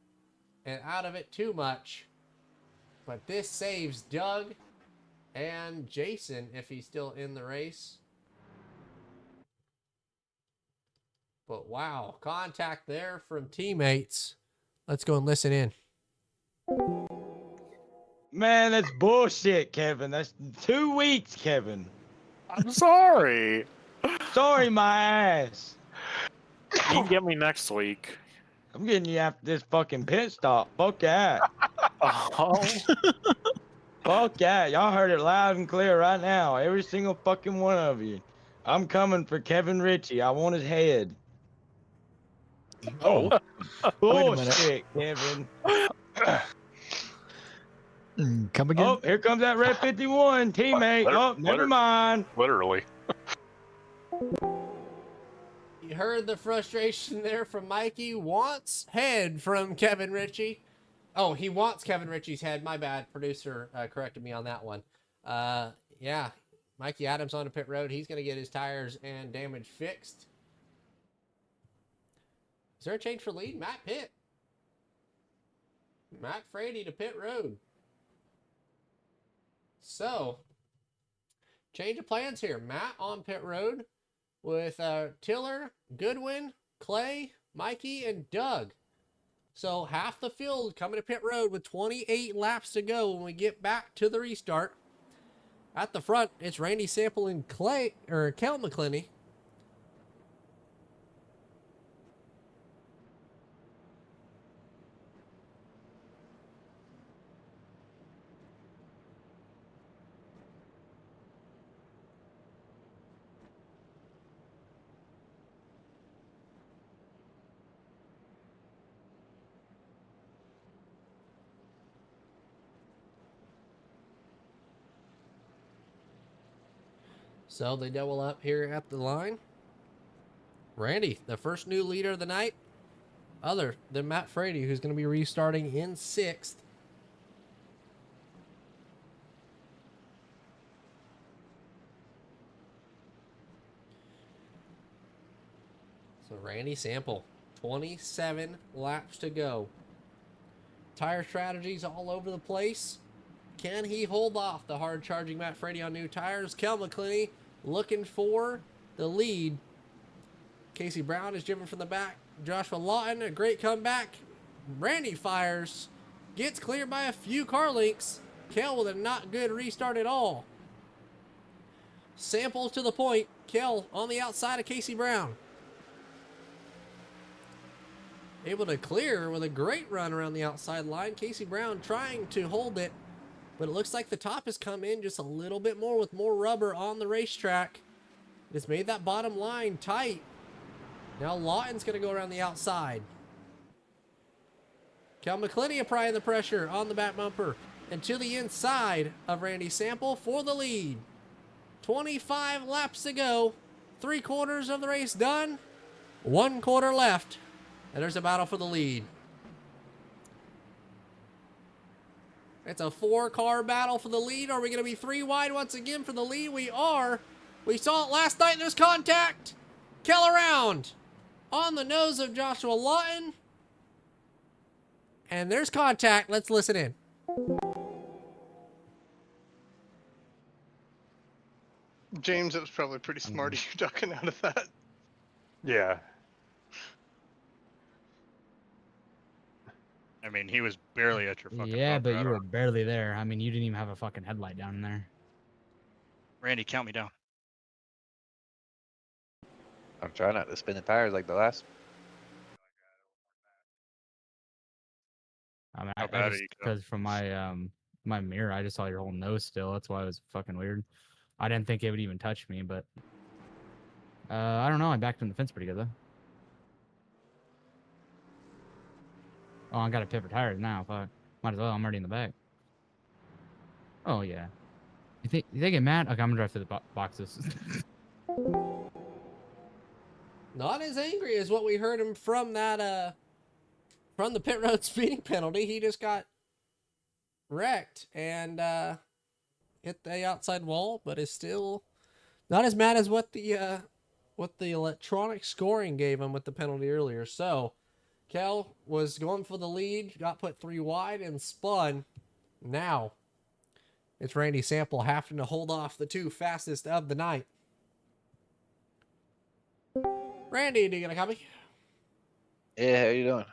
and out of it too much. But this saves Doug and Jason if he's still in the race. But wow, contact there from teammates. Let's go and listen in. Man, that's bullshit, Kevin. That's 2 weeks, Kevin. I'm sorry. Sorry, my ass. You can get me next week. I'm getting you after this fucking pit stop. Fuck that. Oh. Fuck that. Y'all heard it loud and clear right now. Every single fucking one of you. I'm coming for Kevin Ritchie. I want his head. Oh. Bullshit, Kevin. Come again? Oh, here comes that red 51 teammate. Oh, never mind. Literally. You heard the frustration there from Mikey. Wants head from Kevin Ritchie. Oh, he wants Kevin Ritchie's head. My bad. Producer corrected me on that one. Yeah, Mikey Adams on the pit road. He's going to get his tires and damage fixed. Is there a change for lead? Matt Pitt. Matt Frady to pit road. So, change of plans here. Matt on pit road with Tiller, Goodwin, Clay, Mikey, and Doug. So half the field coming to pit road with 28 laps to go when we get back to the restart. At the front, it's Randy Sample and Cale McClinney. So they double up here at the line. Randy, the first new leader of the night, other than Matt Frady, who's going to be restarting in 6th. So Randy Sample, 27 laps to go. Tire strategies all over the place. Can he hold off the hard-charging Matt Frady on new tires? Kel McClinney looking for the lead. Casey Brown is driven from the back. Joshua Lawton, a great comeback. Randy fires. Gets cleared by a few car links. Kel with a not good restart at all. Sample to the point. Kel on the outside of Casey Brown. Able to clear with a great run around the outside line. Casey Brown trying to hold it, but it looks like the top has come in just a little bit more with more rubber on the racetrack. It's made that bottom line tight. Now Lawton's going to go around the outside. Cal McClinney applying the pressure on the back bumper and to the inside of Randy Sample for the lead. 25 laps to go. 3/4 of the race done. 1/4 left. And there's a battle for the lead. It's a 4-car battle for the lead. Are we going to be 3 wide once again for the lead? We are. We saw it last night. There's contact. Kel around on the nose of Joshua Lawton. And there's contact. Let's listen in. James, it was probably pretty smart of you ducking out of that. Yeah. I mean, he was barely at your fucking Yeah, bumper. but I you don't- were barely there. I mean, you didn't even have a fucking headlight down in there. Randy, count me down. I'm trying not to spin the tires like the last. I mean, How I bad are just you, Kel? because from my my mirror, I just saw your whole nose still. That's why it was fucking weird. I didn't think it would even touch me, but I don't know. I backed in the fence pretty good though. Oh, I got to pit for tires now. Fuck. Might as well. I'm already in the back. Oh yeah. You think they get mad? Okay, I'm gonna drive through the boxes. Not as angry as what we heard him from that from the pit road speeding penalty. He just got wrecked and hit the outside wall, but is still not as mad as what the electronic scoring gave him with the penalty earlier. So Kel was going for the lead, got put 3 wide and spun. Now it's Randy Sample having to hold off the 2 fastest of the night. Randy, do you gonna copy? Yeah, how you doing?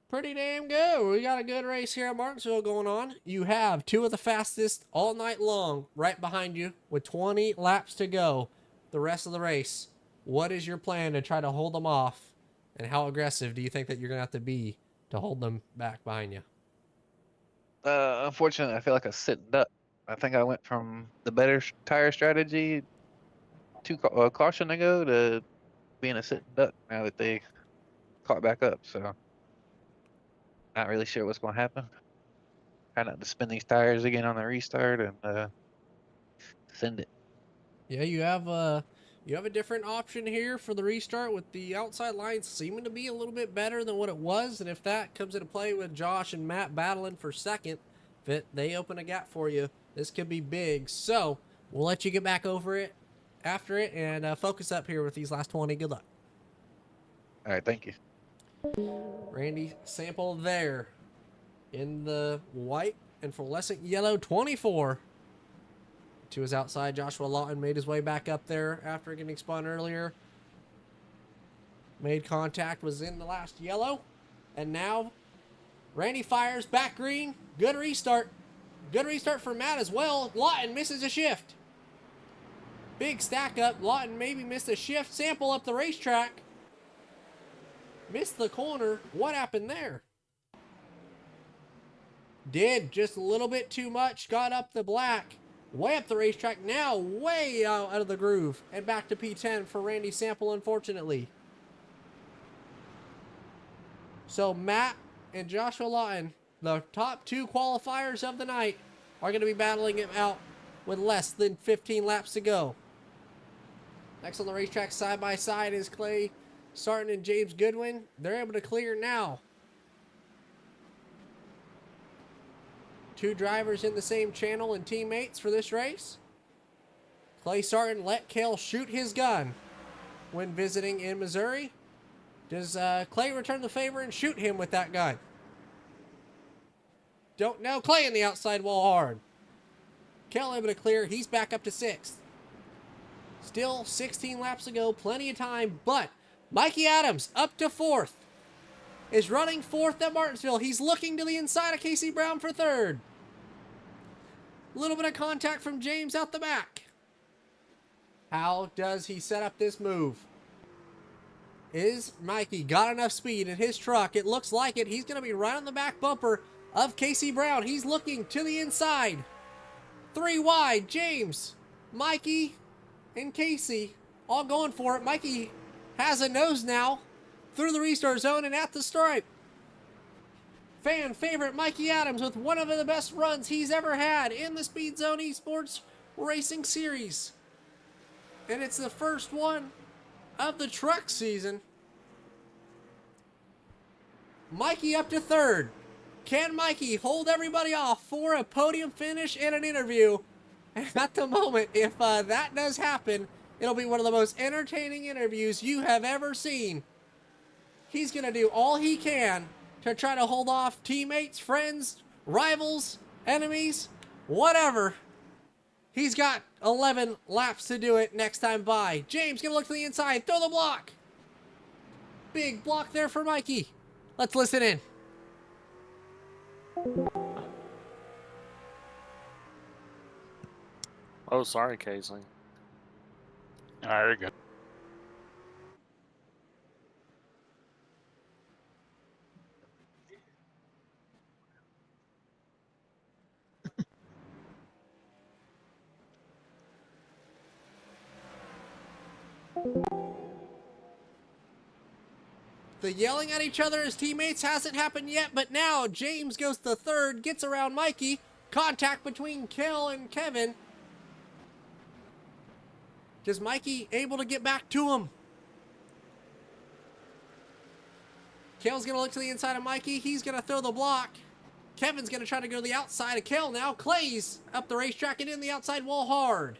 Pretty damn good. We got a good race here at Martinsville going on. You have 2 of the fastest all night long right behind you with 20 laps to go the rest of the race. What is your plan to try to hold them off? And how aggressive do you think that you're going to have to be to hold them back behind you? Unfortunately, I feel like a sitting duck. I think I went from the better tire strategy 2 caution ago to being a sitting duck now that they caught back up. So not really sure what's going to happen. Try not to spin these tires again on the restart and send it. Yeah, you have a different option here for the restart with the outside lines seeming to be a little bit better than what it was. And if that comes into play with Josh and Matt battling for second, if they open a gap for you, this could be big. So we'll let you get back over it after it and focus up here with these last 20. Good luck. All right, thank you. Randy Sample there in the white and fluorescent yellow 24. To his outside, Joshua Lawton made his way back up there after getting spun earlier. Made contact, was in the last yellow. And now Randy fires back green. Good restart. Good restart for Matt as well. Lawton misses a shift. Big stack up. Lawton maybe missed a shift. Sample up the racetrack. Missed the corner. What happened there? Did just a little bit too much. Got up the black. Way up the racetrack. Now way out of the groove. And back to P10 for Randy Sample, unfortunately. So Matt and Joshua Lawton, the top 2 qualifiers of the night, are going to be battling it out with less than 15 laps to go. Next on the racetrack, side by side, is Clay Sarton and James Goodwin. They're able to clear now. Two drivers in the same channel and teammates for this race. Clay Sarton let Cale shoot his gun when visiting in Missouri. Does Clay return the favor and shoot him with that gun? Don't know. Clay in the outside wall hard. Cale able to clear. He's back up to 6th. Still 16 laps to go. Plenty of time. But Mikey Adams up to 4th. Is running 4th at Martinsville. He's looking to the inside of Casey Brown for 3rd. A little bit of contact from James out the back. How does he set up this move? Is Mikey got enough speed in his truck? It looks like it. He's going to be right on the back bumper of Casey Brown. He's looking to the inside. 3 wide. James, Mikey, and Casey all going for it. Mikey has a nose now through the restart zone and at the stripe. Fan favorite Mikey Adams with one of the best runs he's ever had in the Speedzone Esports Racing Series. And it's the first one of the truck season. Mikey up to 3rd. Can Mikey hold everybody off for a podium finish and an interview? And at the moment, if that does happen, it'll be one of the most entertaining interviews you have ever seen. He's going to do all he can to try to hold off teammates, friends, rivals, enemies, whatever. He's got 11 laps to do it next time by. James going to look to the inside, throw the block. Big block there for Mikey. Let's listen in. Oh, sorry, Casey. All right, you're good. The yelling at each other as teammates hasn't happened yet, but now James goes to 3rd, gets around Mikey. Contact between Kel and Kevin. Is Mikey able to get back to him? Kel's going to look to the inside of Mikey. He's going to throw the block. Kevin's going to try to go to the outside of Kel now. Clay's up the racetrack and in the outside wall hard.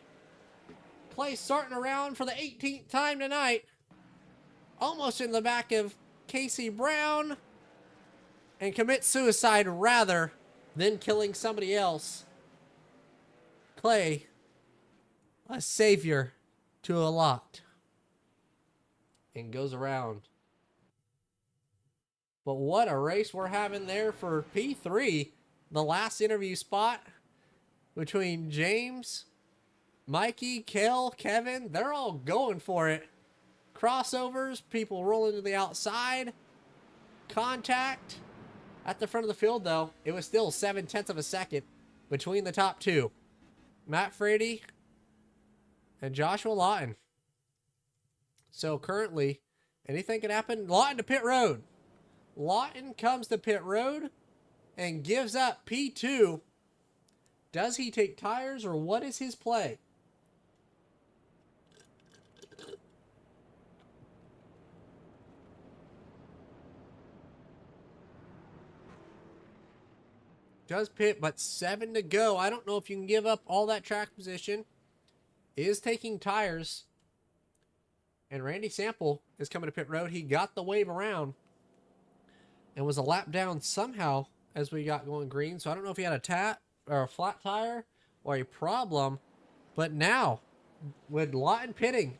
Clay starting around for the 18th time tonight. Almost in the back of Casey Brown. And commit suicide rather than killing somebody else. Clay, a savior to a lot. And goes around. But what a race we're having there for P3. The last interview spot between James, Mikey, Kel, Kevin. They're all going for it. Crossovers, people rolling to the outside. Contact. At the front of the field, though, it was still 0.7 of a second between the top two. Matt Frady and Joshua Lawton. So currently, anything can happen. Lawton to pit road. Lawton comes to pit road and gives up P2. Does he take tires or what is his play? Does pit, but 7 to go. I don't know if you can give up all that track position. Is taking tires. And Randy Sample is coming to pit road. He got the wave around and was a lap down somehow as we got going green. So I don't know if he had a tap or a flat tire or a problem. But now, with Lawton pitting,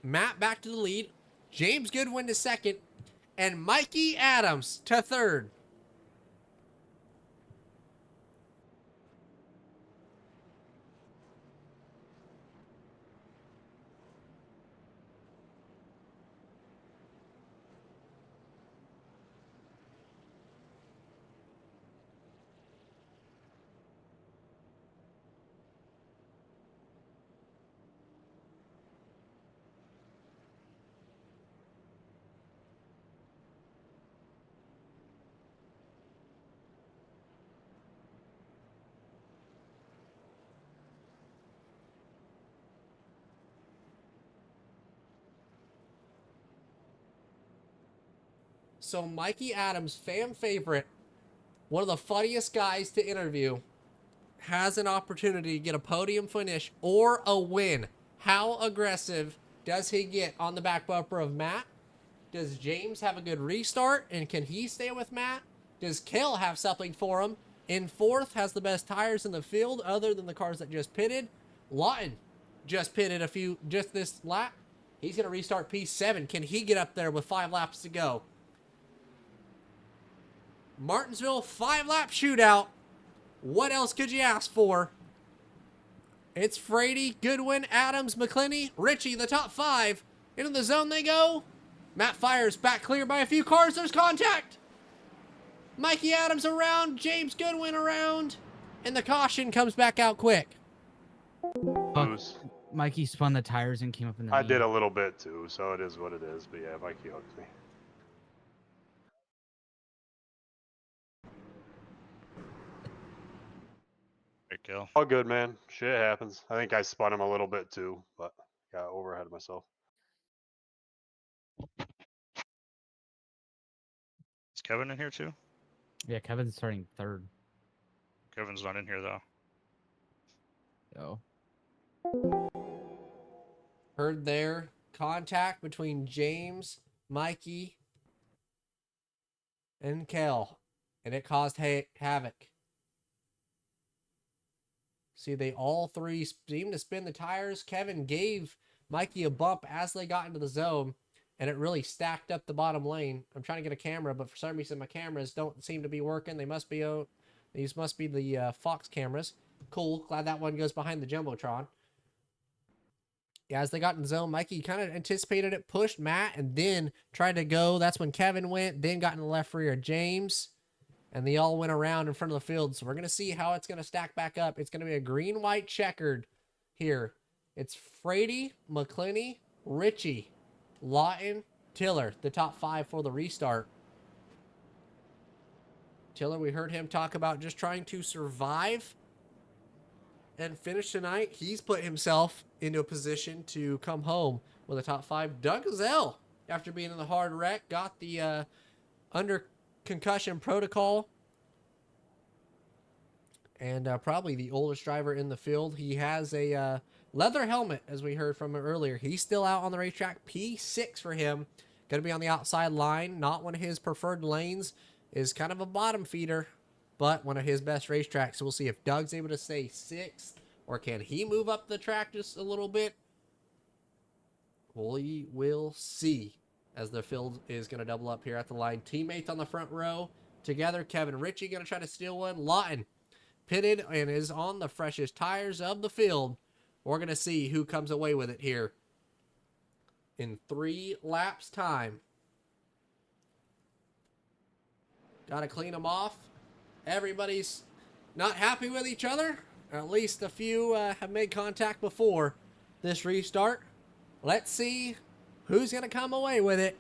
Matt back to the lead, James Goodwin to 2nd, and Mikey Adams to 3rd. So Mikey Adams, fan favorite, one of the funniest guys to interview, has an opportunity to get a podium finish or a win. How aggressive does he get on the back bumper of Matt? Does James have a good restart, and can he stay with Matt? Does Kel have something for him? In fourth, has the best tires in the field other than the cars that just pitted. Lawton just pitted just this lap. He's going to restart P7. Can he get up there with 5 laps to go? Martinsville 5-lap shootout. What else could you ask for? It's Frady, Goodwin, Adams, McClinney, Ritchie, the top 5. Into the zone they go. Matt fires back clear by a few cars. There's contact. Mikey Adams around, James Goodwin around, and the caution comes back out quick. Lose. Mikey spun the tires and came up in the I lead. did a little bit too, so it is what it is. But yeah, Mikey hooked me. Great kill. All good, man. Shit happens. I think I spun him a little bit too, but got over ahead of myself. Is Kevin in here too? Yeah, Kevin's starting third. Kevin's not in here though. So Heard there, contact between James, Mikey, and Kel, and it caused havoc. See, they all three seemed to spin the tires. Kevin gave Mikey a bump as they got into the zone, and it really stacked up the bottom lane. I'm trying to get a camera, but for some reason my cameras don't seem to be working. These must be the Fox cameras. Cool. Glad that one goes behind the Jumbotron. Yeah, as they got in the zone, Mikey kind of anticipated it, pushed Matt, and then tried to go. That's when Kevin went, then got in the left rear of James, and they all went around in front of the field. So we're going to see how it's going to stack back up. It's going to be a green-white checkered here. It's Frady, McClinney, Ritchie, Lawton, Tiller, the top 5 for the restart. Tiller, we heard him talk about just trying to survive and finish tonight. He's put himself into a position to come home with a top 5. Doug Gazelle, after being in the hard wreck, got the under concussion protocol. And probably the oldest driver in the field. He has a leather helmet, as we heard from him earlier. He's still out on the racetrack. P6 for him. Going to be on the outside line. Not one of his preferred lanes. Is kind of a bottom feeder, but one of his best racetracks. So we'll see if Doug's able to stay 6th, or can he move up the track just a little bit. We will see as the field is going to double up here at the line. Teammates on the front row together. Kevin Ritchie going to try to steal one. Lawton pitted and is on the freshest tires of the field. We're going to see who comes away with it here in 3 laps time. Got to clean them off. Everybody's not happy with each other. At least a few have made contact before this restart. Let's see who's going to come away with it.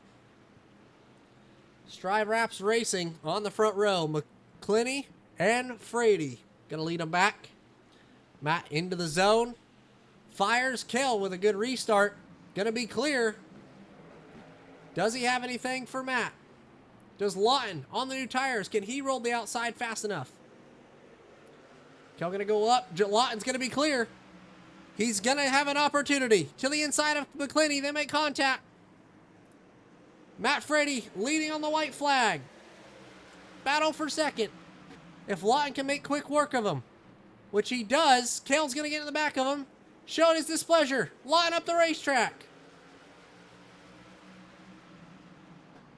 Strive Raps Racing on the front row. McClinney and Frady going to lead them back. Matt into the zone. Fires Kel with a good restart. Going to be clear. Does he have anything for Matt? Does Lawton on the new tires? Can he roll the outside fast enough? Kel going to go up. Lawton's going to be clear. He's going to have an opportunity. To the inside of McClinney. They make contact. Matt Frady leading on the white flag. Battle for second. If Lawton can make quick work of him, which he does, Kel's going to get in the back of him. Showing his displeasure. Lawton up the racetrack.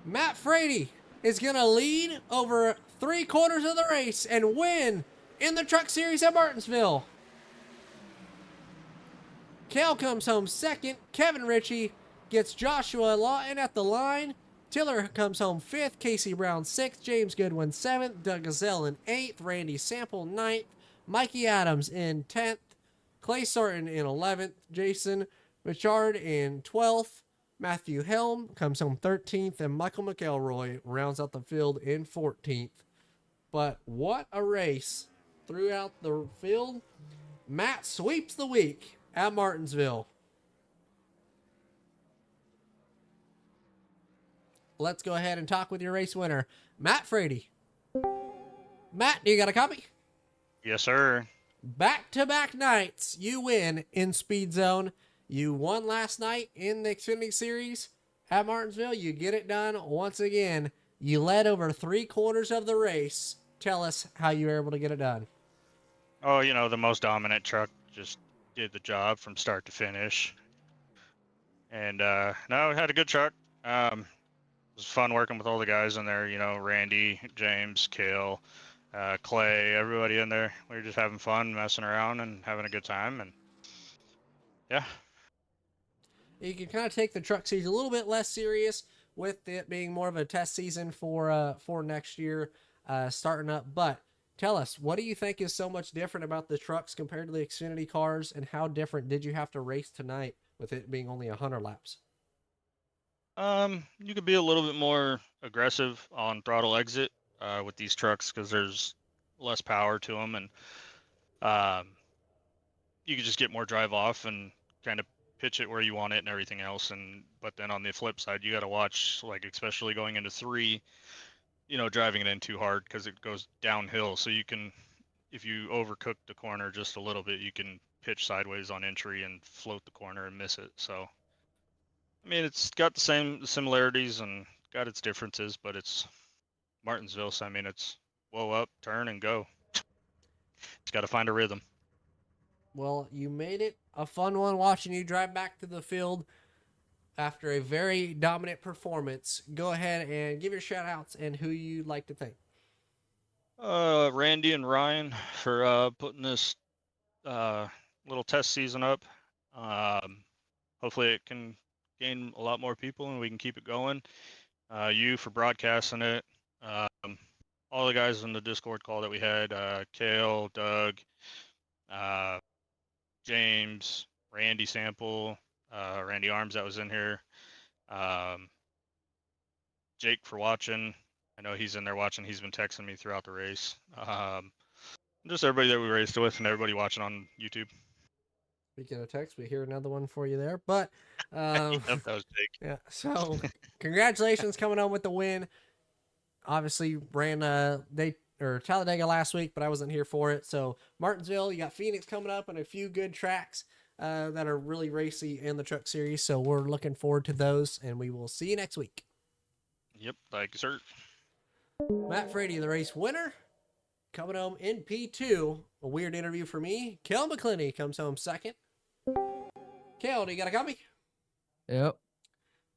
Matt Frady is going to lead over 3/4 of the race and win in the Truck Series at Martinsville. Kel comes home 2nd. Kevin Ritchie gets Joshua Lawton at the line. Tiller comes home 5th. Casey Brown 6th. James Goodwin 7th. Doug Gazelle in 8th. Randy Sample 9th. Mikey Adams in 10th. Clay Sorton in 11th. Jason Richard in 12th. Matthew Helm comes home 13th, and Michael McElroy rounds out the field in 14th. But what a race throughout the field. Matt sweeps the week at Martinsville. let's go ahead and talk with your race winner, Matt Frady. Matt, do you got a copy? Yes, sir. Back-to-back nights, you win in Speedzone. You won last night in the Xfinity Series at Martinsville. You get it done once again. You led over 3/4 of the race. Tell us how you were able to get it done. Oh, the most dominant truck just did the job from start to finish. And no, we had a good truck. It was fun working with all the guys in there. Randy, James, Kale, Clay, everybody in there. We were just having fun, messing around, and having a good time. And yeah. You can kind of take the truck series a little bit less serious with it being more of a test season for next year starting up. But tell us, what do you think is so much different about the trucks compared to the Xfinity cars, and how different did you have to race tonight with it being only 100 laps? You could be a little bit more aggressive on throttle exit with these trucks because there's less power to them, and you could just get more drive off and kind of pitch it where you want it and everything else. But then on the flip side, you got to watch, like, especially going into 3, driving it in too hard because it goes downhill. So you can, if you overcook the corner just a little bit, you can pitch sideways on entry and float the corner and miss it. So I mean, it's got the same similarities and got its differences, but it's Martinsville, so I mean, it's whoa up, turn, and go. It's got to find a rhythm. Well, you made it a fun one watching you drive back to the field after a very dominant performance. Go ahead and give your shout outs and who you'd like to thank. Randy and Ryan for putting this little test season up. Hopefully it can gain a lot more people and we can keep it going. You for broadcasting it. All the guys in the Discord call that we had, Kale, Doug, James, Randy Sample, Randy Arms that was in here, Jake for watching. I know he's in there watching. He's been texting me throughout the race. Just everybody that we raced with and everybody watching on YouTube. Speaking of text, we hear another one for you there. But Yep, that was Jake. yeah, so congratulations coming home with the win. Obviously ran Talladega last week, but I wasn't here for it. So Martinsville, you got Phoenix coming up and a few good tracks that are really racy in the truck series. So we're looking forward to those, and we will see you next week. Yep, thank you, sir. Matt Frady, the race winner, coming home in P2. A weird interview for me. Kel McClinney comes home second. Kel, do you got a copy? Yep.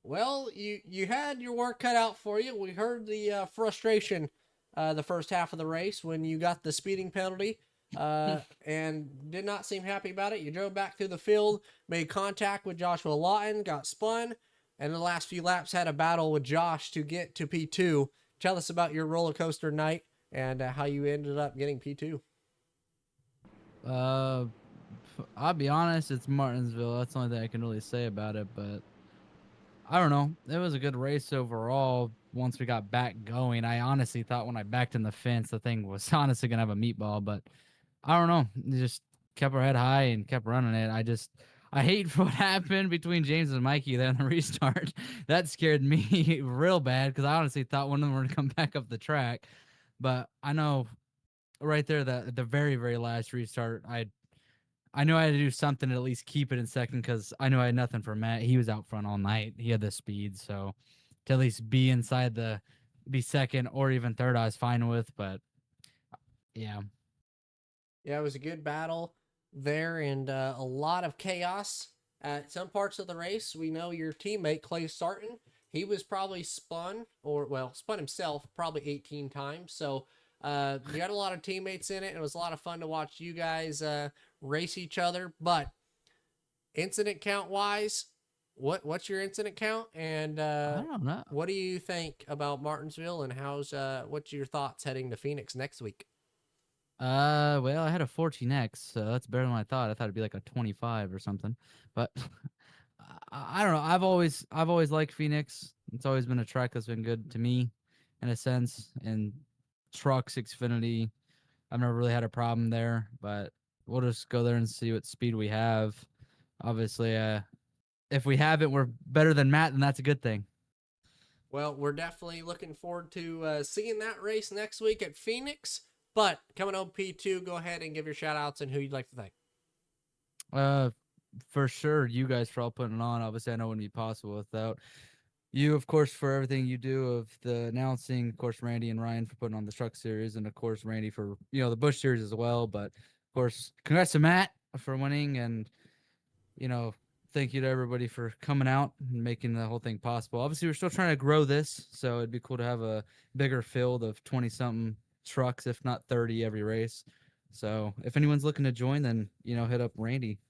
Well, you had your work cut out for you. We heard the frustration the first half of the race when you got the speeding penalty and did not seem happy about it. You drove back through the field, made contact with Joshua Lawton, got spun, and in the last few laps had a battle with Josh to get to P2. Tell us about your roller coaster night and how you ended up getting P2. I'll be honest, it's Martinsville. That's the only thing I can really say about it, but I don't know. It was a good race overall once we got back going. I honestly thought when I backed in the fence, the thing was honestly going to have a meatball, but I don't know. Just kept our head high and kept running it. I hate what happened between James and Mikey there in the restart. That scared me real bad because I honestly thought one of them were going to come back up the track. But I know right there that the very, very last restart, I knew I had to do something to at least keep it in second because I knew I had nothing for Matt. He was out front all night. He had the speed. So to at least be inside be second or even third, I was fine with. But yeah. Yeah, it was a good battle there and a lot of chaos at some parts of the race. We know your teammate, Clay Sarton, he was probably spun himself probably 18 times. So you had a lot of teammates in it, and it was a lot of fun to watch you guys race each other. But incident count wise, what's your incident count? And I don't know. What do you think about Martinsville, and what's your thoughts heading to Phoenix next week? Well, I had a 14X, so that's better than I thought. I thought it'd be like a 25 or something. But I don't know. I've always liked Phoenix. It's always been a track that's been good to me in a sense. And trucks, Xfinity, I've never really had a problem there, but we'll just go there and see what speed we have. Obviously, if we haven't, we're better than Matt, then that's a good thing. Well, we're definitely looking forward to seeing that race next week at Phoenix. But coming on P2, go ahead and give your shout outs and who you'd like to thank. For sure, you guys for all putting it on. Obviously, I know it wouldn't be possible without you, of course, for everything you do of the announcing. Of course, Randy and Ryan for putting on the truck series, and of course, Randy for the Bush series as well. But of course, congrats to Matt for winning, and thank you to everybody for coming out and making the whole thing possible. Obviously, we're still trying to grow this, so it'd be cool to have a bigger field of 20-something trucks, if not 30, every race. So if anyone's looking to join, then hit up Randy.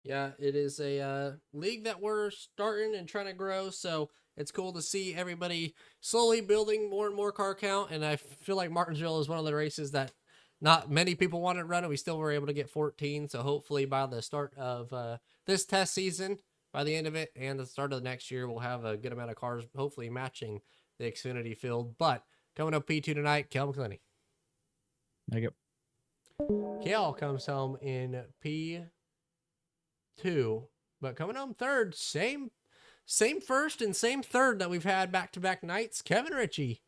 Yeah, it is a league that we're starting and trying to grow, so it's cool to see everybody slowly building more and more car count, and I feel like Martinsville is one of the races that not many people wanted to run, and we still were able to get 14, so hopefully by the start of this test season, by the end of it, and the start of the next year, we'll have a good amount of cars, hopefully matching the Xfinity field. But coming up P2 tonight, Kel McClenny. Thank you. Kel comes home in P2, but coming home third, same first and same third that we've had back-to-back nights, Kevin Ritchie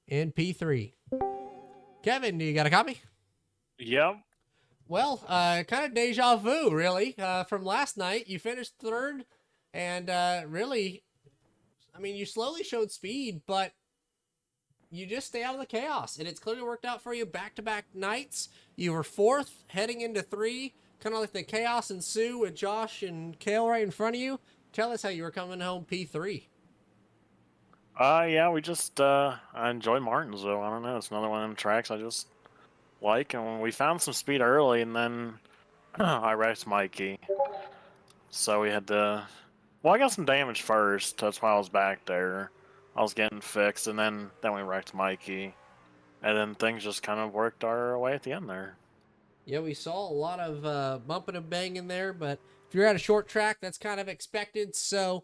in P3. Kevin, do you got a copy? Yep. Well, kind of deja vu, really, from last night. You finished third, and really, I mean, you slowly showed speed, but you just stay out of the chaos, and it's clearly worked out for you back-to-back nights. You were fourth, heading into 3, kind of like the chaos ensue with Josh and Kale right in front of you. Tell us how you were coming home P3. Yeah, we just I enjoy Martinsville. I don't know, it's another one of them tracks I just like, and we found some speed early, and then I wrecked Mikey. So we had to. Well, I got some damage first. That's why I was back there. I was getting fixed, and then we wrecked Mikey, and then things just kind of worked our way at the end there. Yeah, we saw a lot of bumping and banging there, but if you're at a short track, that's kind of expected. So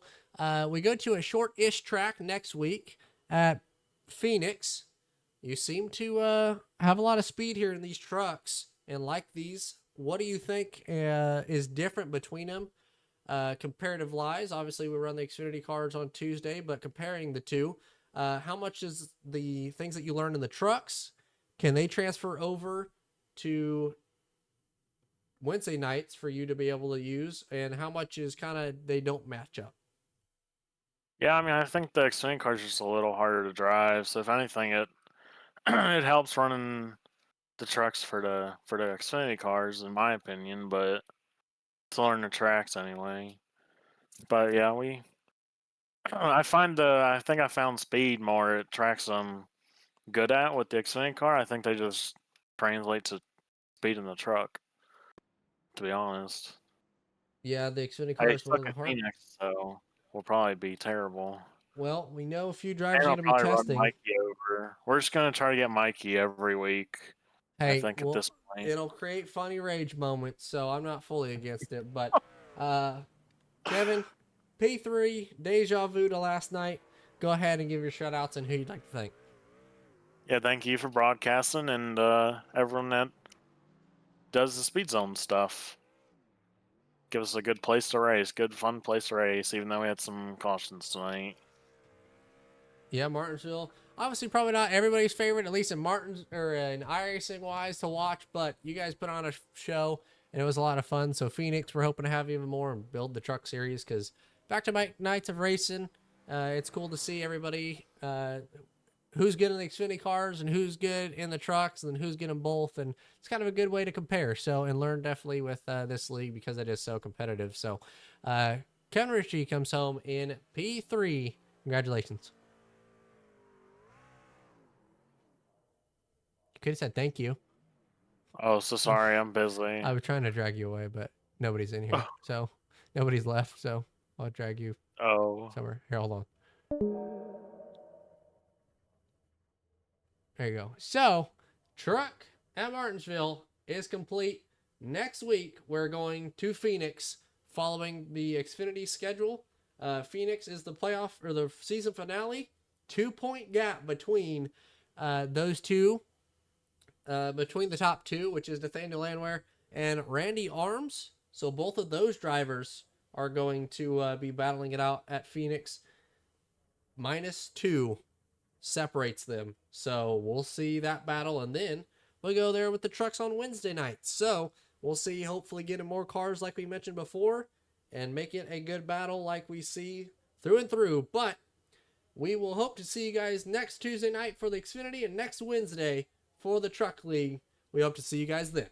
we go to a short-ish track next week at Phoenix. You seem to have a lot of speed here in these trucks and like these. What do you think is different between them? Comparative-wise, obviously we run the Xfinity cars on Tuesday, but comparing the two, how much is the things that you learned in the trucks, can they transfer over to Wednesday nights for you to be able to use, and how much is kind of they don't match up? Yeah, I mean, I think the Xfinity car is just a little harder to drive. So if anything, it it helps running the trucks for the Xfinity cars, in my opinion. But to learn the tracks anyway. But yeah, I think I found speed more at tracks I'm good at with the Xfinity car. I think they just translate to speed in the truck, to be honest. Yeah, the Xfinity I car is one suck of the at hard. Phoenix, so we'll probably be terrible. Well, we know a few drivers And are I'll going to be probably run testing. Mikey over. We're just gonna try to get Mikey every week. Hey, I think well, at this point. it'll create funny rage moments, so I'm not fully against it. But Kevin, P3, deja vu to last night. Go ahead and give your shout outs and who you'd like to thank. Yeah, thank you for broadcasting and everyone that does the Speedzone stuff. Give us a good place to race, good fun place to race, even though we had some cautions tonight. Yeah, Martinsville. Obviously, probably not everybody's favorite, at least in Martins or in iRacing wise to watch. But you guys put on a show, and it was a lot of fun. So Phoenix, we're hoping to have even more and build the truck series because back-to-back nights of racing, it's cool to see everybody who's good in the Xfinity cars and who's good in the trucks and who's good in both. And it's kind of a good way to compare. So, and learn definitely with this league because it is so competitive. So, Ken Ritchie comes home in P3. Congratulations. You could have said thank you. Oh, so sorry, I'm busy. I was trying to drag you away, but nobody's in here. So, nobody's left. So, I'll drag you somewhere. Here, hold on. There you go. So, truck at Martinsville is complete. Next week, we're going to Phoenix following the Xfinity schedule. Phoenix is the playoff or the season finale. 2-point gap between those two, between the top two, which is Nathaniel Landwehr and Randy Arms. So both of those drivers are going to be battling it out at Phoenix. -2 separates them. So we'll see that battle, and then we'll go there with the trucks on Wednesday night. So we'll see, hopefully getting more cars like we mentioned before, and make it a good battle like we see through and through. But we will hope to see you guys next Tuesday night for the Xfinity and next Wednesday for the Truck League. We hope to see you guys then.